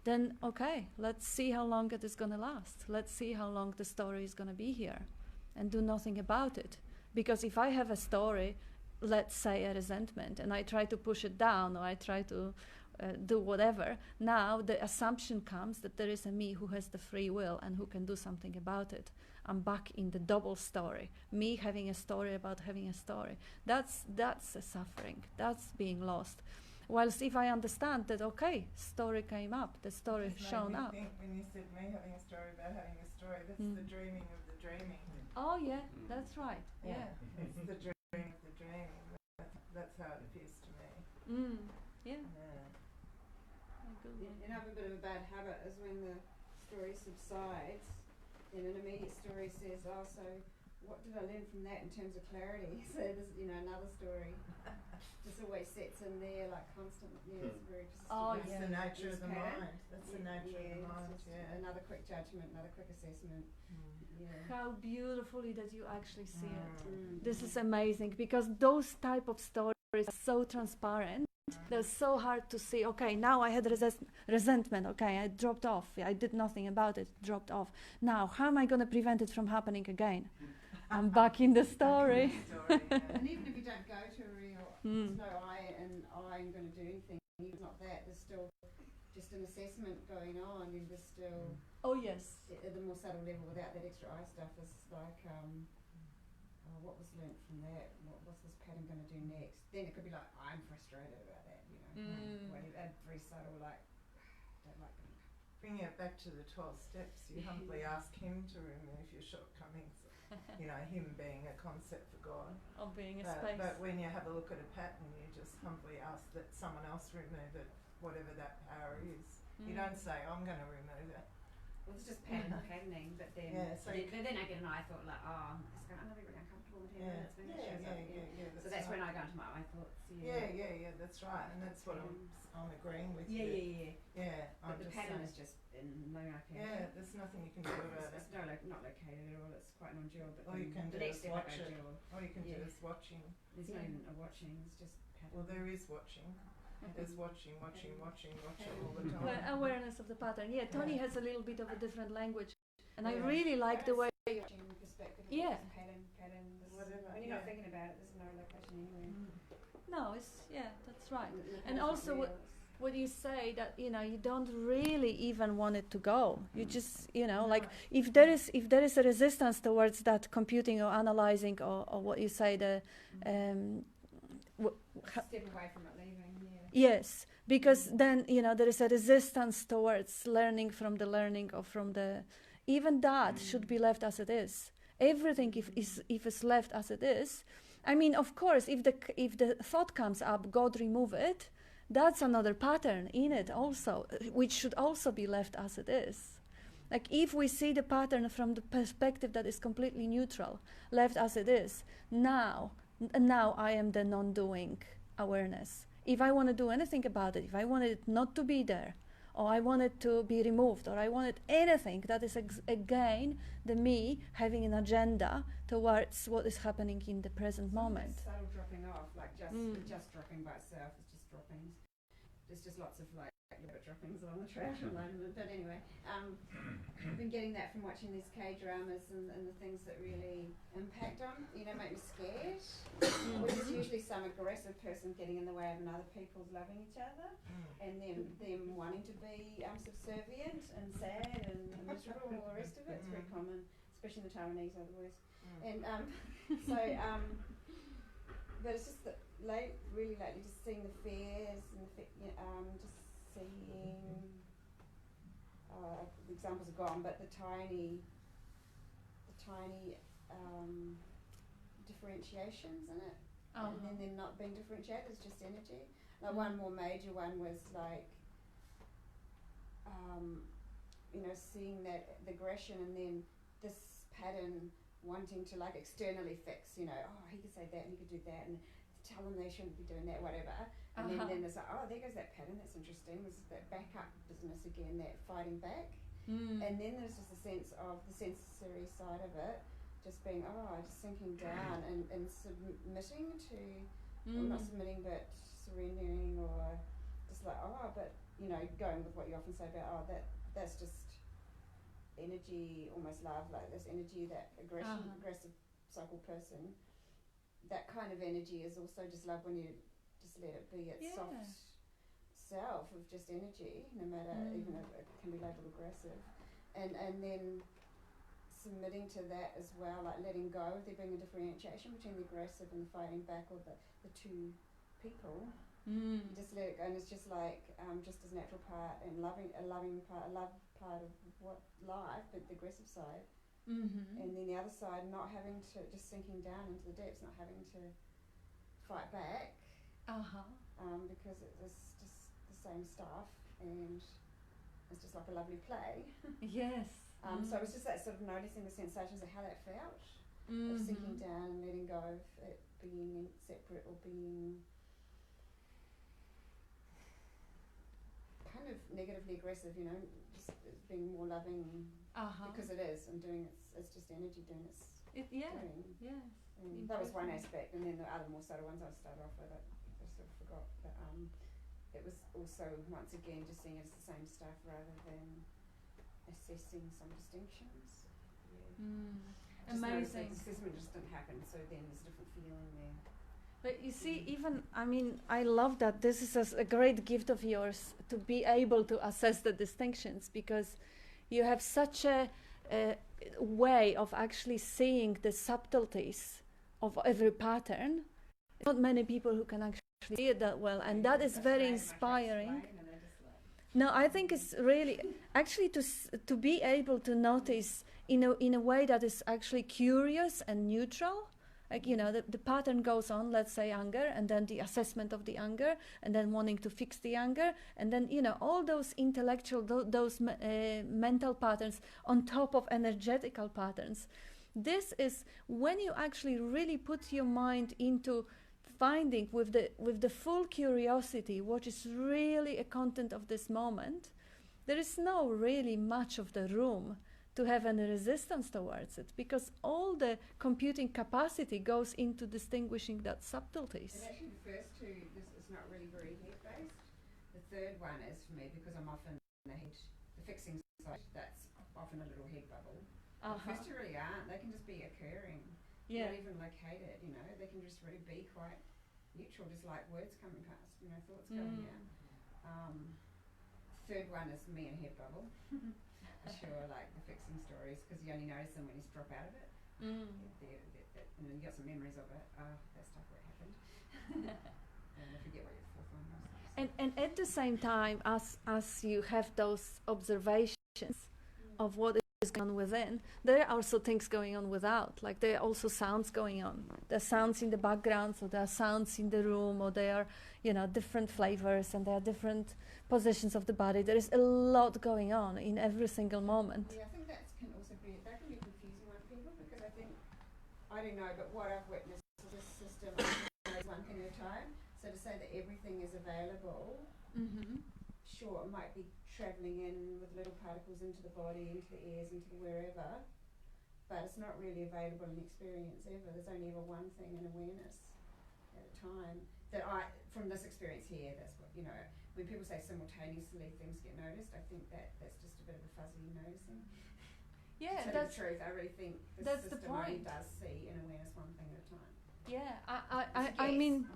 [SPEAKER 2] then okay, let's see how long it is going to last. Let's see how long the story is going to be here, and do nothing about it. Because if I have a story, let's say a resentment, and I try to push it down, or I try to do whatever, now the assumption comes that there is a me who has the free will and who can do something about it. I'm back in the double story. Me having a story about having a story. That's a suffering. That's being lost. Whilst if I understand that, okay, story came up, the story shown up.
[SPEAKER 3] Think when you said me having a story about having a story, that's the dreaming of the dreaming.
[SPEAKER 2] Oh yeah, that's right. Yeah.
[SPEAKER 3] It's the dreaming of the dreaming. That's how it appears to me.
[SPEAKER 2] Yeah.
[SPEAKER 7] Another bit of a bad habit is when the story subsides, then an immediate story says, oh, so what did I learn from that in terms of clarity? So there's, another story just always sits in there like constant. Yeah, it's very persistent.
[SPEAKER 2] Oh,
[SPEAKER 3] That's
[SPEAKER 2] yeah.
[SPEAKER 3] the nature of the mind. That's the nature of the mind,
[SPEAKER 7] Another quick judgment, another quick assessment. Yeah.
[SPEAKER 2] How beautifully that you actually see it. This is amazing, because those type of stories are so transparent. They're so hard to see. Okay, now I had resentment. Okay, I dropped off. I did nothing about it. Dropped off. Now, how am I going to prevent it from happening again? I'm back in the story.
[SPEAKER 7] And even if you don't go to a real, there's no I'm going to do anything. It's not that. There's still just an assessment going on. And there's still.
[SPEAKER 2] Oh yes.
[SPEAKER 7] At the more subtle level, without that extra I stuff, is like, what was learnt from that? What's this pattern going to do next? Then it could be like, I'm frustrated about that, very subtle, like, don't like being.
[SPEAKER 3] Bringing it back to the 12 steps, you humbly ask him to remove your shortcomings. Him being a concept for God.
[SPEAKER 2] Or being a space.
[SPEAKER 3] But when you have a look at a pattern, you just humbly ask that someone else remove it, whatever that power is. You don't say, I'm going to remove it.
[SPEAKER 7] Well, it's just patterning, but then,
[SPEAKER 3] Yeah, so
[SPEAKER 7] but then I get an eye thought like, oh, it's going, I'm really uncomfortable in 10 minutes when that shows up. So that's when I go into my eye thoughts.
[SPEAKER 3] Yeah, that's right, and that's what I'm agreeing with you. Yeah,
[SPEAKER 7] but the pattern is just in located.
[SPEAKER 3] Yeah, there's nothing you can do about it.
[SPEAKER 7] It's not located at all. It's quite non-dual. But
[SPEAKER 3] all you can do is watch it. All you can do is watching.
[SPEAKER 7] There's not even a watching. It's just pattern.
[SPEAKER 3] Well, there is watching. There's watching all the time.
[SPEAKER 2] Well, awareness of the pattern. Yeah, Tony has a little bit of a different language, and I
[SPEAKER 3] Yeah.
[SPEAKER 2] really like the way.
[SPEAKER 7] Watching perspective.
[SPEAKER 2] Yeah.
[SPEAKER 7] Pattern.
[SPEAKER 3] Whatever.
[SPEAKER 7] When you're not thinking about it, there's no location anywhere.
[SPEAKER 2] No, that's right.
[SPEAKER 7] The
[SPEAKER 2] And
[SPEAKER 7] pattern's
[SPEAKER 2] also
[SPEAKER 7] real.
[SPEAKER 2] what you say that you don't really even want it to go. You just like if there is a resistance towards that computing or analyzing or what you say
[SPEAKER 7] Step away from it, leaving.
[SPEAKER 2] yes, because then there is a resistance towards learning from the learning or from the even that should be left as it is. Everything if it's left as it is. I mean, of course, if the thought comes up, God remove it. That's another pattern in it also, which should also be left as it is. Like if we see the pattern from the perspective that is completely neutral, left as it is, now I am the non-doing awareness. If I want to do anything about it, if I want it not to be there, or I want it to be removed, or I wanted anything, that is again the me having an agenda towards what is happening in the present moment.
[SPEAKER 7] Subtle dropping off, like just dropping by itself. It's just droppings. There's just lots of like little droppings along the track. But anyway, I've been getting that from watching these K-dramas and the things that really impact on, make me scared. Which is usually some aggressive person getting in the way of another people's loving each other, and them wanting to be subservient and sad and miserable and all the rest of it. It's very common, especially in the Taiwanese otherwise. And but it's just that really lately, just seeing the fears and just seeing the examples are gone, but the tiny differentiations in it, and then them not being differentiated, it's just energy. Like one more major one was like, seeing that the aggression and then this pattern wanting to like externally fix, he could say that and he could do that and tell them they shouldn't be doing that, whatever. And then there's like, there goes that pattern, that's interesting. There's that backup business again, that fighting back. And then there's just a sense of the sensory side of it, just being, just sinking down and submitting to, well, not submitting but surrendering, or just like, but, going with what you often say about, that's just energy, almost love, like this energy, that aggressive psycho person, that kind of energy is also just love when you just let it be its soft self of just energy, no matter, even if it can be labelled aggressive, and then submitting to that as well, like letting go of there being a differentiation between the aggressive and the fighting back, or the two people. You just let it go, and it's just like just as natural part, and a loving part, a love part of what life, but the aggressive side, and then the other side, not having to, just sinking down into the depths, not having to fight back, because it's just the same stuff, and it's just like a lovely play.
[SPEAKER 2] Yes.
[SPEAKER 7] So it was just that sort of noticing the sensations of how that felt, of sinking down and letting go of it being separate or being kind of negatively aggressive, just being more loving, because it is, and doing it's just energy doing its doing.
[SPEAKER 2] Yes.
[SPEAKER 7] And that was one aspect, and then the other more subtle ones I started off with, I sort of forgot, but it was also, once again, just seeing it as the same stuff rather than assessing some distinctions.
[SPEAKER 2] Amazing.
[SPEAKER 7] The assessment just didn't happen, so then there's a different feeling there.
[SPEAKER 2] But you see, even, I love that this is a great gift of yours, to be able to assess the distinctions, because you have such a way of actually seeing the subtleties of every pattern. Not many people who can actually see it that well, and that is very inspiring. No, I think it's really actually to be able to notice in a way that is actually curious and neutral, Like, the pattern goes on, let's say anger, and then the assessment of the anger, and then wanting to fix the anger, and then, all those intellectual, those mental patterns on top of energetical patterns. This is when you actually really put your mind into finding with the full curiosity what is really a content of this moment. There is no really much of the room to have any resistance towards it, because all the computing capacity goes into distinguishing that subtleties.
[SPEAKER 7] And actually the first two, this is not really very head-based. The third one is for me, because I'm often in the head, the fixing side, that's often a little head bubble. The first two really aren't, they can just be occurring, not even located, they can just really be quite neutral, just like words coming past, thoughts going out. Third one is me in a head bubble. For sure, like the fixing stories, because you only notice them when you drop out of it. And then you got some memories of it. Oh, that stuff where it happened. And I forget what your fourth one was.
[SPEAKER 2] And at the same time, as you have those observations of what is going on within, there are also things going on without. Like there are also sounds going on. There are sounds in the background, so there are sounds in the room, or there are different flavors, and there are different positions of the body. There is a lot going on in every single moment.
[SPEAKER 7] Yeah, I think that can be confusing on people, because I think, I don't know, but what I've witnessed is this system knows one thing at a time. So to say that everything is available, sure, it might be travelling in with little particles into the body, into the ears, into wherever, but it's not really available in experience ever. There's only ever one thing in awareness at a time. That from this experience here, that's what, when people say simultaneously things get noticed, I think that's just a bit of a fuzzy noticing.
[SPEAKER 2] Yeah,
[SPEAKER 7] to tell you the truth, I really think this system only does see in awareness one thing at a time.
[SPEAKER 2] Yeah, I mean,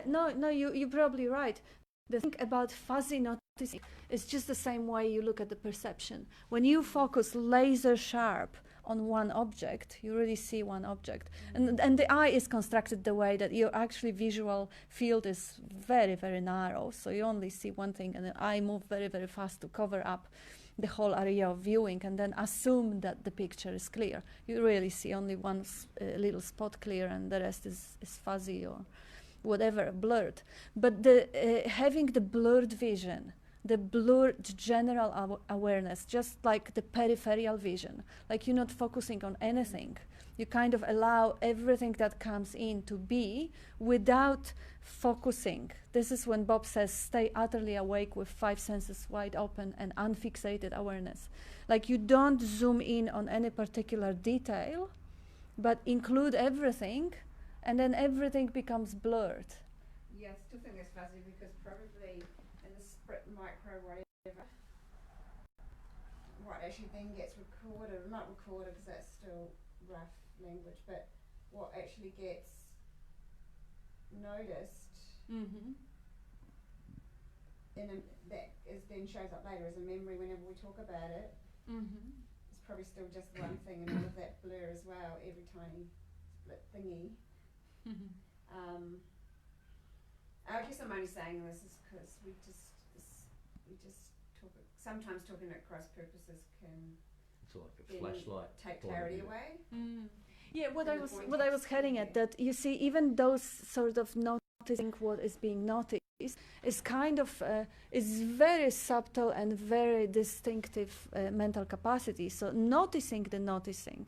[SPEAKER 2] no, you're probably right. The thing about fuzzy noticing is just the same way you look at the perception. When you focus laser sharp on one object, you really see one object. And the eye is constructed the way that your actually visual field is very, very narrow. So you only see one thing, and the eye moves very, very fast to cover up the whole area of viewing and then assume that the picture is clear. You really see only one little spot clear, and the rest is fuzzy or whatever, blurred. But having the blurred vision, the blurred general awareness, just like the peripheral vision, like you're not focusing on anything. You kind of allow everything that comes in to be without focusing. This is when Bob says, stay utterly awake with 5 senses wide open and unfixated awareness. Like you don't zoom in on any particular detail, but include everything, and then everything becomes blurred.
[SPEAKER 7] Yeah, I still think it's fuzzy, because probably in the split micro whatever, what actually then gets recorded, or not recorded because that's still rough language, but what actually gets noticed that is then shows up later as a memory whenever we talk about it. It's probably still just one thing, and all of that blur as well, every tiny split thingy. I guess I'm only saying this is because we just talk. Sometimes talking at cross purposes can
[SPEAKER 5] It's like a flashlight
[SPEAKER 7] take clarity away.
[SPEAKER 2] Yeah, what I was heading at, that you see, even those sort of noticing what is being noticed is kind of is very subtle and very distinctive mental capacity. So noticing the noticing,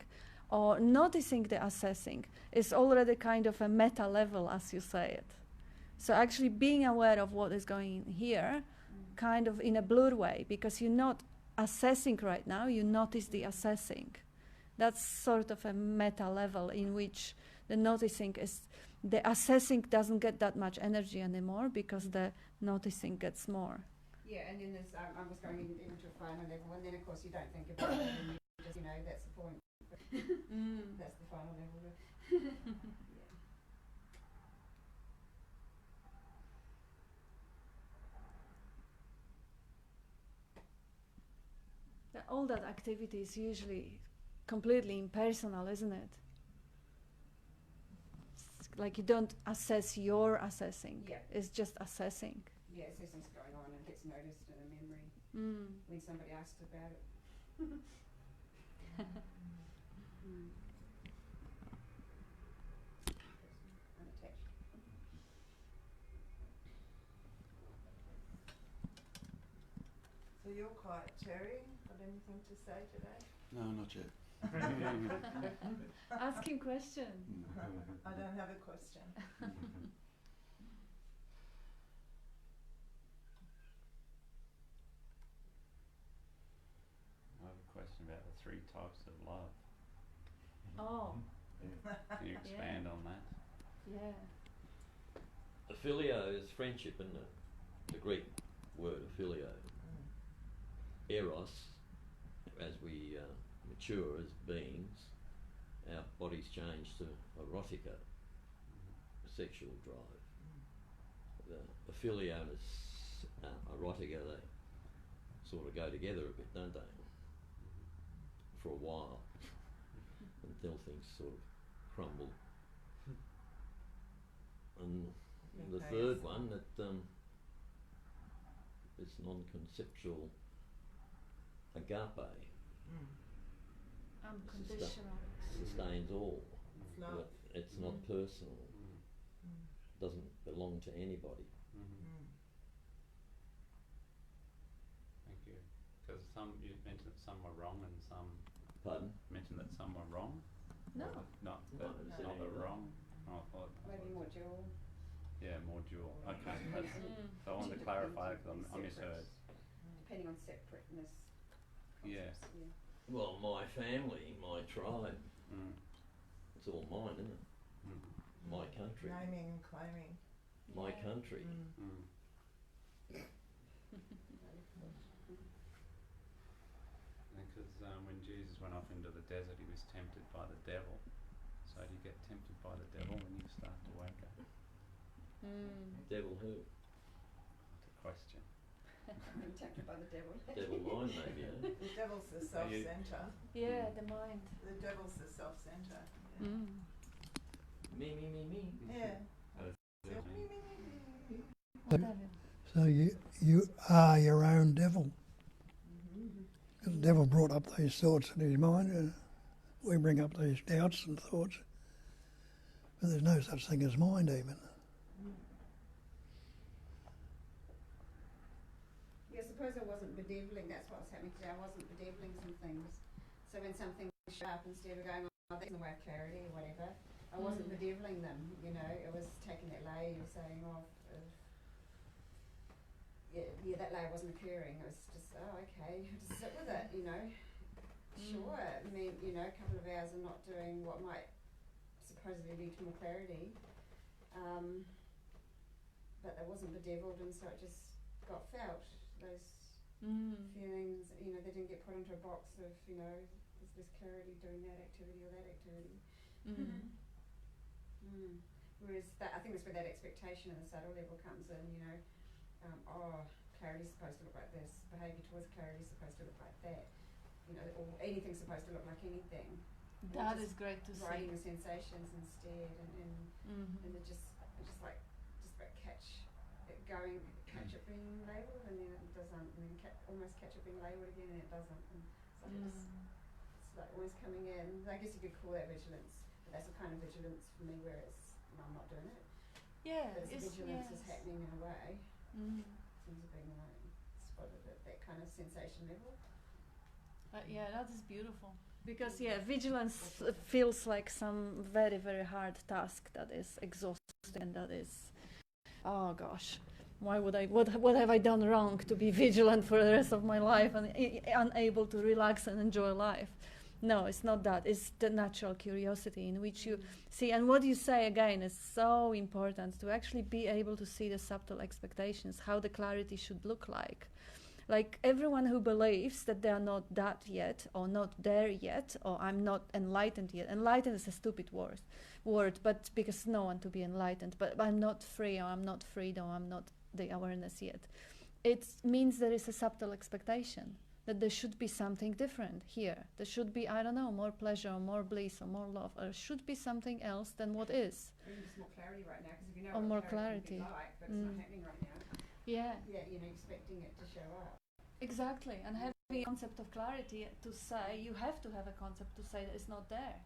[SPEAKER 2] or noticing the assessing, is already kind of a meta level, as you say it. So actually being aware of what is going on here, kind of in a blurred way, because you're not assessing right now, you notice the assessing. That's sort of a meta level in which the noticing is, the assessing doesn't get that much energy anymore, because the noticing gets more.
[SPEAKER 7] Yeah, and then there's, I was going into a final level, and then of course you don't think about it, and you just, that's the point. That's the final level.
[SPEAKER 2] All that activity is usually completely impersonal, isn't it? It's like you don't assess your assessing.
[SPEAKER 7] Yeah.
[SPEAKER 2] It's just assessing.
[SPEAKER 7] Yeah, assessing's going on and gets noticed in a memory when somebody asks about it.
[SPEAKER 3] So you're quiet, Terry. Got anything to say today?
[SPEAKER 8] No, not yet.
[SPEAKER 2] Asking question.
[SPEAKER 3] I don't have a question.
[SPEAKER 4] I have a question about the 3 types of love.
[SPEAKER 2] Oh,
[SPEAKER 4] Can you expand on that?
[SPEAKER 2] yeah.
[SPEAKER 5] Affilio is friendship, isn't it? The Greek word affilio. Eros, as we mature as beings, our bodies change to erotica, sexual drive. The affilio and erotica, they sort of go together a bit, don't they? For a while, until things sort of crumble. And the third one, that is non-conceptual agape.
[SPEAKER 2] Unconditional.
[SPEAKER 5] Sustains all.
[SPEAKER 3] It's love.
[SPEAKER 5] It's not personal. Doesn't belong to anybody.
[SPEAKER 4] Thank you. Because you mentioned that some were wrong and some...
[SPEAKER 5] Pardon?
[SPEAKER 4] Mentioned that some were wrong?
[SPEAKER 2] No.
[SPEAKER 4] Not
[SPEAKER 5] No,
[SPEAKER 4] that,
[SPEAKER 5] I
[SPEAKER 4] not
[SPEAKER 5] said
[SPEAKER 4] that wrong. Oh, I thought,
[SPEAKER 7] Maybe more dual.
[SPEAKER 4] yeah, more dual. Okay, that's, so I wanted to clarify because I misheard.
[SPEAKER 7] Depending on separateness.
[SPEAKER 4] Yeah.
[SPEAKER 7] concepts, yeah.
[SPEAKER 5] Well, my family, my tribe,
[SPEAKER 4] Mm.
[SPEAKER 5] it's all mine, isn't it? My country.
[SPEAKER 3] Naming and claiming.
[SPEAKER 5] My country.
[SPEAKER 4] Mm. Because when Jesus went off into the desert, he was tempted by the devil. So do you get tempted by the devil when you start to wake up?
[SPEAKER 5] Devil who?
[SPEAKER 4] It's a question.
[SPEAKER 7] Being tempted by the devil.
[SPEAKER 5] Devil mine, maybe, eh?
[SPEAKER 3] The devil's the self-centre.
[SPEAKER 2] Yeah, the mind.
[SPEAKER 3] The devil's the self-centre.
[SPEAKER 5] Me.
[SPEAKER 3] Yeah.
[SPEAKER 1] So you are your own devil. The devil brought up these thoughts in his mind, and we bring up these doubts and thoughts. But there's no such thing as mind even.
[SPEAKER 7] Yeah, suppose I wasn't bedeviling, that's what was happening today, I wasn't bedeviling some things. So when something showed up, instead of going, oh, that's in the way of clarity or whatever, I wasn't bedeviling them, you know, it was taking that layer, you were saying, oh, yeah, that layer wasn't occurring, it was just, oh, okay, just sit with it, you know. Sure, I mean, you know, a couple of hours of not doing what might supposedly lead to more clarity, but that wasn't bedeviled, and so it just got felt. Those feelings, you know, they didn't get put into a box of, you know, there's this clarity doing that activity or that activity. Whereas that, I think that's where that expectation at the subtle level comes in, you know, oh, clarity's supposed to look like this, behaviour towards clarity is supposed to look like that, you know, or anything's supposed to look like anything.
[SPEAKER 2] That is great to
[SPEAKER 7] writing
[SPEAKER 2] see.
[SPEAKER 7] the sensations instead, and it just like catch it going, catch it being labelled, and then it doesn't, and then almost catch it being labelled again, and it doesn't, and it's like always coming in. I guess you could call that vigilance, but that's a kind of vigilance for me where it's, no, I'm not doing it.
[SPEAKER 2] Yeah,
[SPEAKER 7] But it's vigilance is happening in a way. Seems a bit like spotted at that kind of sensation level.
[SPEAKER 2] Yeah, that is beautiful. Because vigilance feels like some very, very hard task that is exhausting, and that is, oh gosh, why would I? What have I done wrong to be vigilant for the rest of my life and unable to relax and enjoy life? No, it's not that. It's the natural curiosity in which you see. And what you say again is so important, to actually be able to see the subtle expectations, how the clarity should look like. Like everyone who believes that they are not that yet, or not there yet, or I'm not enlightened yet. Enlightened is a stupid word, but because no one to be enlightened. But I'm not free, or I'm not freed, or I'm not the awareness yet. It means there is a subtle expectation that there should be something different here. There should be, I don't know, more pleasure, or more bliss, or more love, or should be something else than what is.
[SPEAKER 7] Or even just more clarity right now, because if you know
[SPEAKER 2] Or
[SPEAKER 7] what
[SPEAKER 2] more
[SPEAKER 7] clarity
[SPEAKER 2] clarity.
[SPEAKER 7] would be like, but it's not happening right now.
[SPEAKER 2] Yeah.
[SPEAKER 7] Yeah, you know, expecting it to show up.
[SPEAKER 2] Exactly, and having a concept of clarity to say, you have to have a concept to say that it's not there.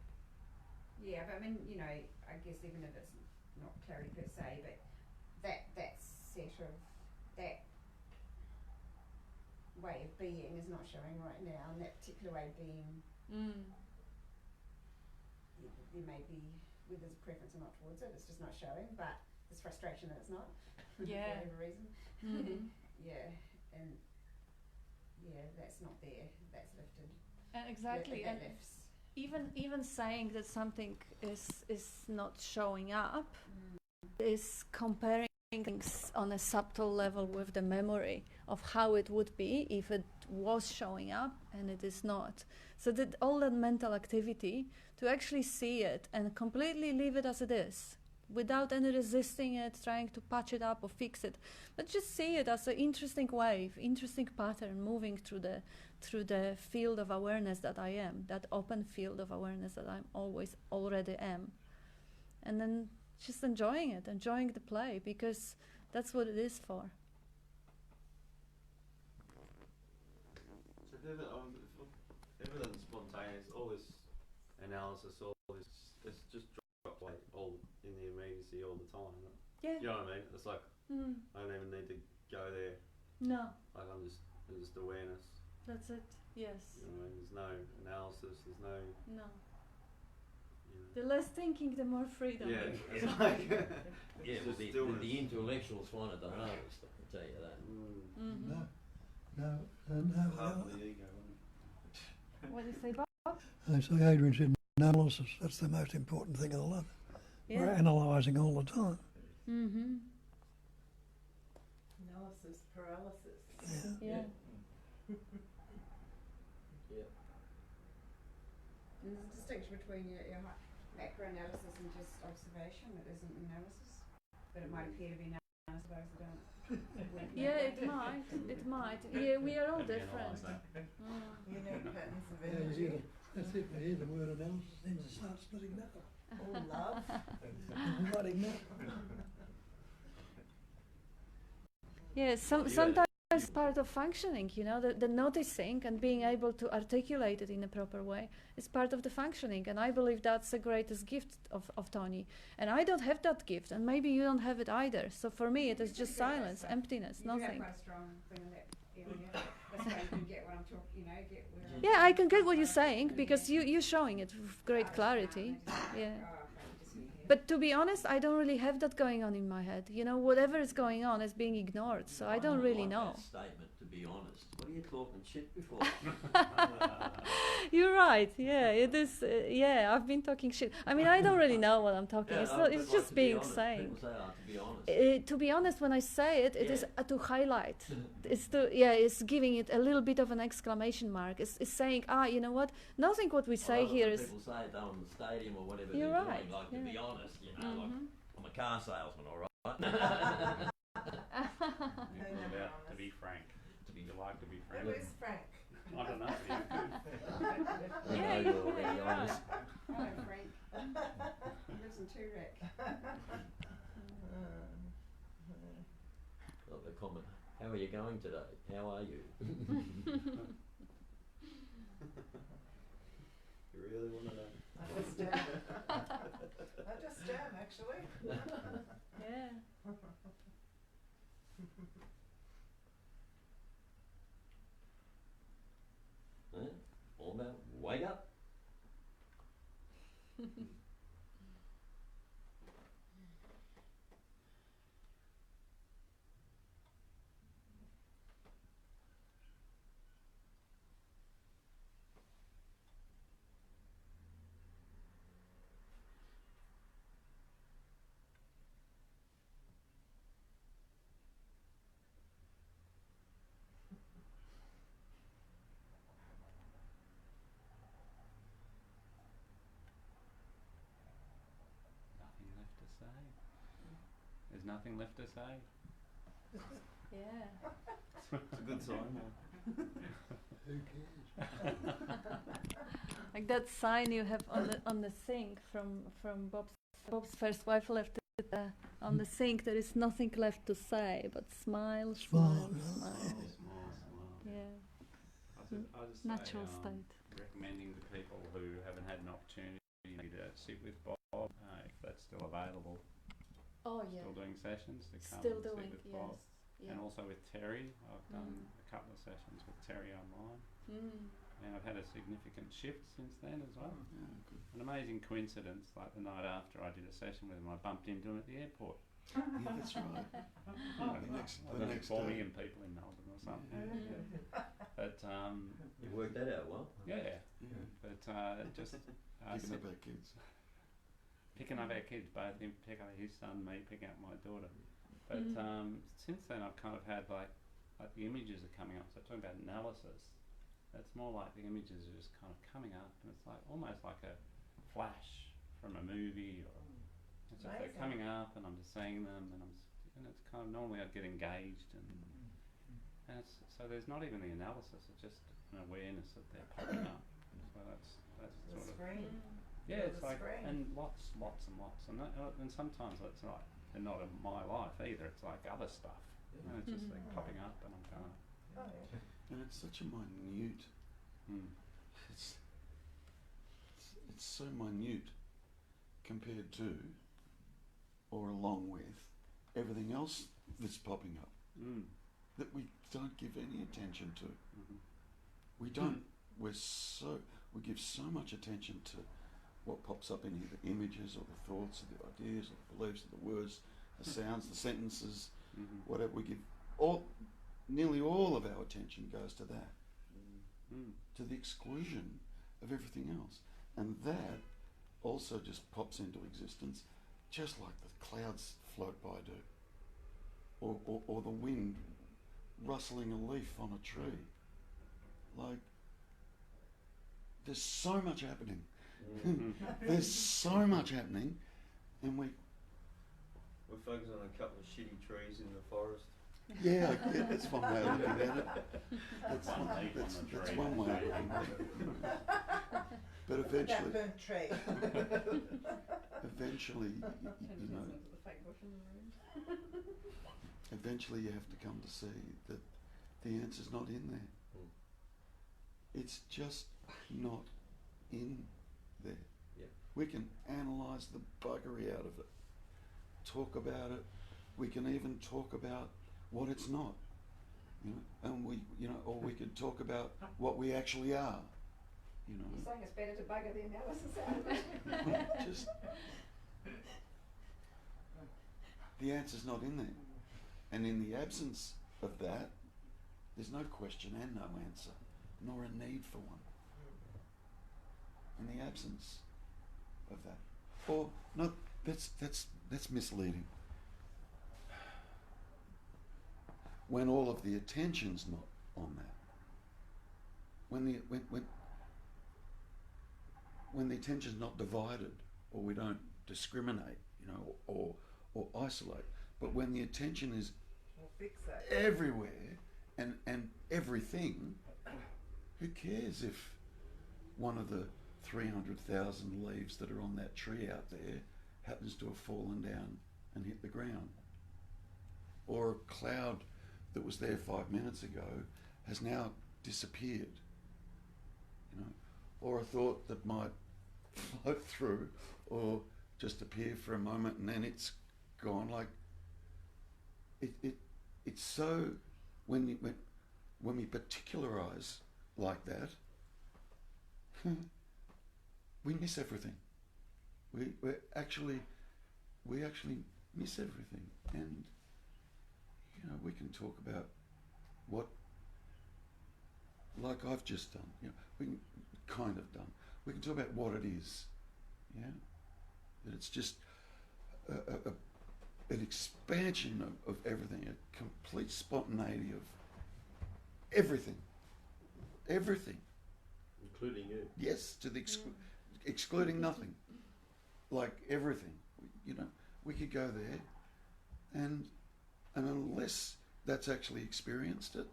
[SPEAKER 7] Yeah, but I mean, you know, I guess even if it's not clarity per se, but that set of that way of being is not showing right now, and that particular way of being, there may be, whether there's a preference or not towards it, it's just not showing, but there's frustration that it's not, for whatever reason. Yeah, and that's not there, that's lifted.
[SPEAKER 2] Exactly,
[SPEAKER 7] that
[SPEAKER 2] and
[SPEAKER 7] lifts.
[SPEAKER 2] even saying that something is not showing up is comparing things on a subtle level with the memory of how it would be if it was showing up and it is not. So that all that mental activity to actually see it and completely leave it as it is, without any resisting it, trying to patch it up or fix it, but just see it as an interesting wave, interesting pattern moving through the field of awareness that I am, that open field of awareness that I'm always already am. And then just enjoying it, enjoying the play, because that's what it is for.
[SPEAKER 6] So everything's spontaneous, all this analysis, all this, it's just dropped away all in the immediacy all the time.
[SPEAKER 2] Yeah.
[SPEAKER 6] You know what I mean? It's like I don't even need to go there.
[SPEAKER 2] No.
[SPEAKER 6] Like I'm just awareness.
[SPEAKER 2] That's it. Yes.
[SPEAKER 6] You know what I mean? There's no analysis. There's no.
[SPEAKER 2] No.
[SPEAKER 6] You know.
[SPEAKER 2] The less thinking, the more freedom.
[SPEAKER 6] Yeah. It's like
[SPEAKER 5] But the intellectuals find it the hardest. I can tell you that.
[SPEAKER 1] No.
[SPEAKER 6] Half of the ego, isn't it?
[SPEAKER 2] What do you say, Bob?
[SPEAKER 1] I say Adrian said analysis, that's the most important thing in the lot.
[SPEAKER 2] Yeah.
[SPEAKER 1] We're analysing all the time.
[SPEAKER 3] Analysis paralysis.
[SPEAKER 2] Yeah.
[SPEAKER 5] Yeah.
[SPEAKER 7] And there's a distinction between your macro analysis and just observation. It isn't analysis, but it might appear to be analysis to those who don't.
[SPEAKER 2] Yeah, it might. Yeah, we are all different.
[SPEAKER 3] Unique patterns of
[SPEAKER 1] Yeah, you
[SPEAKER 3] energy.
[SPEAKER 1] hear that's it, you hear the word analysis, then you start splitting that up.
[SPEAKER 3] All love.
[SPEAKER 1] Writing that.
[SPEAKER 2] Yeah, sometimes it's part of functioning, you know, the noticing and being able to articulate it in a proper way is part of the functioning. And I believe that's the greatest gift of Tony. And I don't have that gift, and maybe you don't have it either. So for me, it is just silence, emptiness,
[SPEAKER 7] You have
[SPEAKER 2] nothing.
[SPEAKER 7] quite a strong thing in that area. That's why you can get what I'm talking, you know, get where I'm
[SPEAKER 2] Yeah, I can get what you're saying, because you're showing it with great clarity. Yeah. But to be honest, I don't really have that going on in my head. You know, whatever is going on is being ignored, so I don't really know.
[SPEAKER 5] That statement, to be honest. What are you talking shit before?
[SPEAKER 2] You're right. Yeah, it is. Yeah, I've been talking shit. I mean, I don't really know what I'm talking. It's not, it's just being saying.
[SPEAKER 5] People say, to be honest.
[SPEAKER 2] To be honest, when I say it, it is to highlight. It's to it's giving it a little bit of an exclamation mark. It's saying, you know what? Nothing what we say here is.
[SPEAKER 5] People say it on the stadium or whatever
[SPEAKER 2] You're
[SPEAKER 5] they're
[SPEAKER 2] right.
[SPEAKER 5] doing. Like, to be honest, you know, like I'm a car salesman, all right.
[SPEAKER 4] To be frank. You like to be frank.
[SPEAKER 3] Who is Frank?
[SPEAKER 4] I don't know.
[SPEAKER 2] Yeah,
[SPEAKER 5] you're really honest.
[SPEAKER 7] Hello, Frank. He lives in Toorak.
[SPEAKER 5] Like the comment, how are you going today? How are you?
[SPEAKER 6] You really want to know?
[SPEAKER 3] I just am. I just am, actually.
[SPEAKER 2] Yeah.
[SPEAKER 5] All about wake up.
[SPEAKER 4] There's nothing left to say.
[SPEAKER 2] Yeah.
[SPEAKER 6] It's a good sign, man.
[SPEAKER 1] Who cares?
[SPEAKER 2] Like that sign you have on the sink from Bob's first wife left it on the sink. There is nothing left to say but smile, smile, smile. Yeah.
[SPEAKER 4] I just
[SPEAKER 2] Natural
[SPEAKER 4] say,
[SPEAKER 2] state.
[SPEAKER 4] recommending to people who haven't had an opportunity to sit with Bob, if that's still available.
[SPEAKER 2] Oh yeah.
[SPEAKER 4] Still doing sessions to come
[SPEAKER 2] Still
[SPEAKER 4] and sit
[SPEAKER 2] doing,
[SPEAKER 4] with
[SPEAKER 2] yes.
[SPEAKER 4] Bob.
[SPEAKER 2] Yeah.
[SPEAKER 4] And also with Terry, I've done a couple of sessions with Terry online. And I've had a significant shift since then as well.
[SPEAKER 8] Yeah, good.
[SPEAKER 4] An amazing coincidence, like the night after I did a session with him, I bumped into him at the airport.
[SPEAKER 8] Yeah, that's right. The next
[SPEAKER 4] Four
[SPEAKER 8] day.
[SPEAKER 4] million people in Melbourne or something. Yeah. But
[SPEAKER 5] You worked that out well.
[SPEAKER 4] yeah,
[SPEAKER 8] Yeah.
[SPEAKER 4] but just
[SPEAKER 8] Picking up our kids.
[SPEAKER 4] picking up our kids, both him pick up his son, me picking up my daughter. But since then, I've kind of had like the images are coming up. So talking about analysis, it's more like the images are just kind of coming up, and it's like almost like a flash from a movie, or it's just they're coming up, and I'm just seeing them, and it's kind of normally I'd get engaged, and it's, so there's not even the analysis; it's just an awareness that they're popping up. So that's
[SPEAKER 3] The
[SPEAKER 4] sort of
[SPEAKER 3] screen.
[SPEAKER 4] yeah, it's
[SPEAKER 3] the
[SPEAKER 4] like
[SPEAKER 3] screen.
[SPEAKER 4] and lots and that, and sometimes it's like they're not in my life either. It's like other stuff, and it's just like popping up, and I'm kind of
[SPEAKER 3] Oh, yeah.
[SPEAKER 8] And it's such a minute.
[SPEAKER 4] mm.
[SPEAKER 8] It's so minute compared to, or along with, everything else that's popping up that we don't give any attention to. We don't. We give so much attention to what pops up in either images or the thoughts or the ideas or the beliefs or the words, the sounds, the sentences, whatever. We give nearly all of our attention goes to that, to the exclusion of everything else, and that also just pops into existence, just like the clouds float by do, or the wind rustling a leaf on a tree. Like, there's so much happening. There's so much happening, and
[SPEAKER 6] We're focusing on a couple of shitty trees in the forest.
[SPEAKER 8] yeah, that's one way of looking at it. That's one way of looking at it. But
[SPEAKER 3] That
[SPEAKER 8] eventually,
[SPEAKER 3] burnt tree.
[SPEAKER 8] eventually you have to come to see that the answer's not in there. It's just not in there.
[SPEAKER 5] Yeah.
[SPEAKER 8] We can analyse the buggery out of it, talk about it. We can even talk about what it's not, and or we could talk about what we actually are,
[SPEAKER 7] You're saying it's better to bugger the analysis out of it.
[SPEAKER 8] Just the answer's not in there, and in the absence of that, there's no question and no answer, nor a need for one. In the absence of that, or not, that's misleading. When all of the attention's not on that, when the attention's not divided, or we don't discriminate, or isolate, but when the attention is
[SPEAKER 3] We'll fix that.
[SPEAKER 8] everywhere and everything, who cares if one of the 300,000 leaves that are on that tree out there happens to have fallen down and hit the ground, or a cloud that was there 5 minutes ago has now disappeared, or a thought that might float through or just appear for a moment and then it's gone. Like it's so, when we particularize like that, we miss everything. We actually miss everything, and we can talk about what, like I've just done. We can kind of done. We can talk about what it is. That it's just an expansion of everything, a complete spontaneity of everything,
[SPEAKER 5] Including you.
[SPEAKER 8] Yes, to the excluding nothing, like everything. We could go there, and unless that's actually experienced it,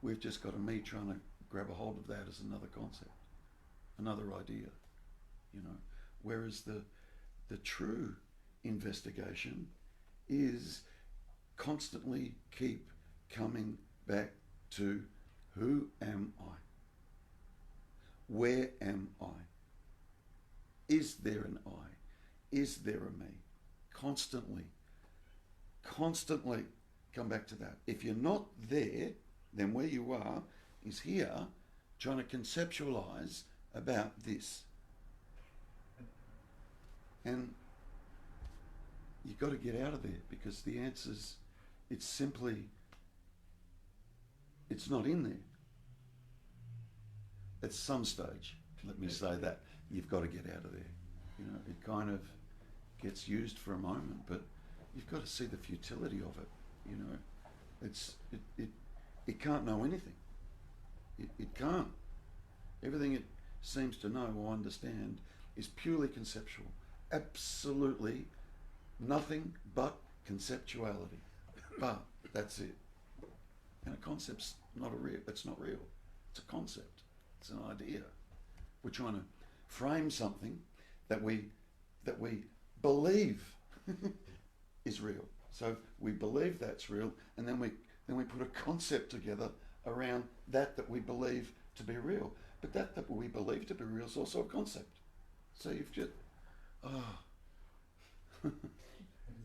[SPEAKER 8] we've just got me trying to grab a hold of that as another concept, another idea, Whereas the true investigation is constantly keep coming back to, who am I? Where am I? Is there an I? Is there a me? Constantly come back to that. If you're not there, then where you are is here, trying to conceptualize about this. And you've got to get out of there, because the answers, it's not in there. At some stage, let me say that, you've got to get out of there. You know, it kind of gets used for a moment, but you've got to see the futility of it. You know, it can't know anything. It can't. Everything it seems to know or understand is purely conceptual. Absolutely nothing but conceptuality. But that's it. And a concept's not real. It's not real. It's a concept. It's an idea. We're trying to frame something that we believe is real. So we believe that's real, and then we put a concept together around that we believe to be real. But that we believe to be real is also a concept. So you've just
[SPEAKER 1] The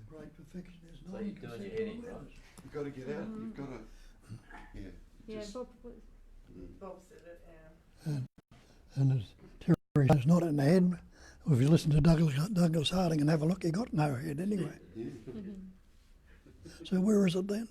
[SPEAKER 1] great perfectionist.
[SPEAKER 5] So you're doing your head in, right?
[SPEAKER 8] You've got to get out. You've got to,
[SPEAKER 2] Yeah,
[SPEAKER 8] just-
[SPEAKER 2] Bob.
[SPEAKER 3] Bob said it.
[SPEAKER 1] And as Terry says, it's not in the head. Well, if you listen to Douglas Harding and have a look, you got no head anyway. So where is it then?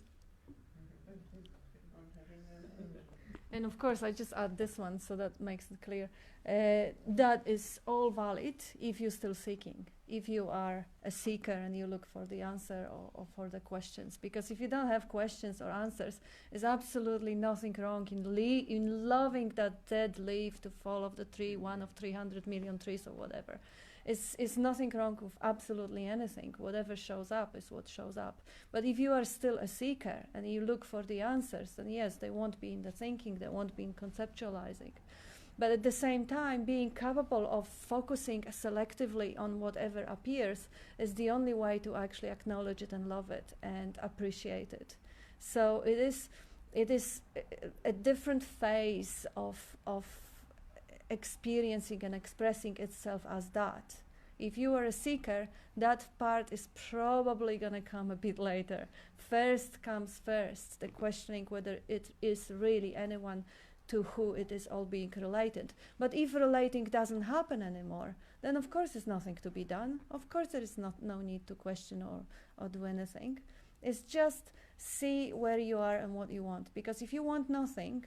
[SPEAKER 2] And of course, I just add this one so that makes it clear. That is all valid if you're still seeking, if you are a seeker and you look for the answer or for the questions. Because if you don't have questions or answers, there's absolutely nothing wrong in loving that dead leaf to fall off the tree, one of 300 million trees or whatever. It's nothing wrong with absolutely anything. Whatever shows up is what shows up. But if you are still a seeker and you look for the answers, then yes, they won't be in the thinking, they won't be in conceptualizing. But at the same time, being capable of focusing selectively on whatever appears is the only way to actually acknowledge it and love it and appreciate it. So it is a different phase of experiencing and expressing itself as that. If you are a seeker, that part is probably going to come a bit later. First comes first, the questioning whether it is really anyone to who it is all being related. But if relating doesn't happen anymore, then of course there's nothing to be done. Of course there is no need to question or do anything. It's just see where you are and what you want. Because if you want nothing,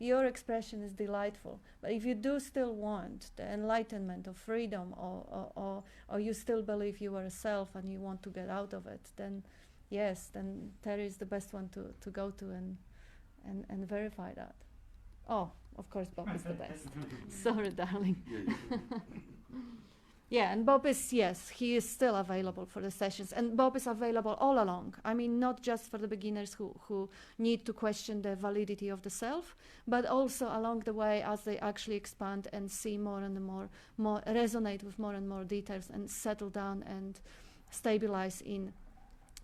[SPEAKER 2] your expression is delightful. But if you do still want the enlightenment or freedom or you still believe you are a self and you want to get out of it, then yes, then Terry is the best one to go to and verify that. Oh, of course Bob is the best. Sorry, darling. Yeah, and Bob is, yes, he is still available for the sessions. And Bob is available all along. I mean, not just for the beginners who need to question the validity of the self, but also along the way as they actually expand and see more and more resonate with more and more details and settle down and stabilize in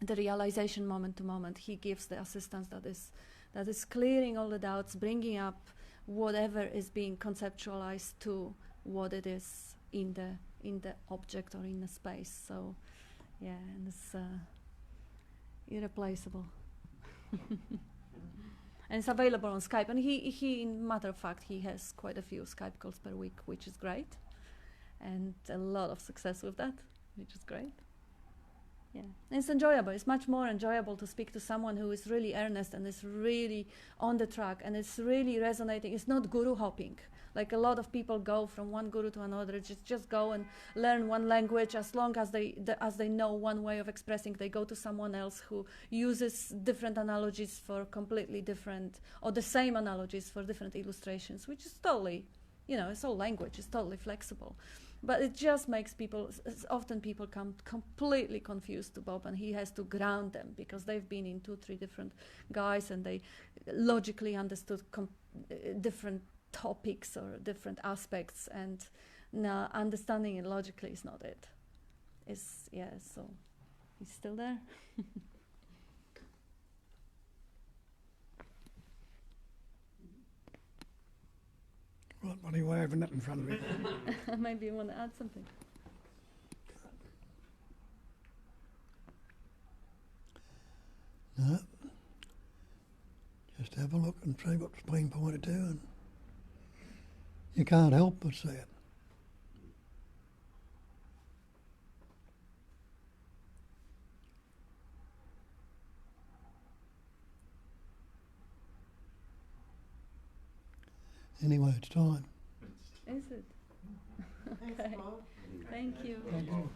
[SPEAKER 2] the realization moment to moment. He gives the assistance that is clearing all the doubts, bringing up whatever is being conceptualized to what it is in the object or in the space. So yeah, and it's irreplaceable. And it's available on Skype, and he in matter of fact he has quite a few Skype calls per week, which is great, and a lot of success with that, which is great. Yeah, and it's enjoyable. It's much more enjoyable to speak to someone who is really earnest and is really on the track and it's really resonating. It's not guru hopping. Like a lot of people go from one guru to another, just go and learn one language. As long as they know one way of expressing, they go to someone else who uses different analogies for completely different, or the same analogies for different illustrations, which is totally, it's all language, it's totally flexible. But it just makes often people come completely confused to Bob, and he has to ground them because they've been in 2-3 different guys and they logically understood different topics or different aspects, and now understanding it logically is not it. So he's still there.
[SPEAKER 1] Right, what are you waving at in front of me?
[SPEAKER 2] Maybe you want to add something.
[SPEAKER 1] No. Just have a look. and see what's being pointed to, and you can't help but see it. Anyway, it's time.
[SPEAKER 2] Is it?
[SPEAKER 3] Thanks,
[SPEAKER 2] Okay.
[SPEAKER 3] Bob.
[SPEAKER 2] Thank you.
[SPEAKER 1] Thank you.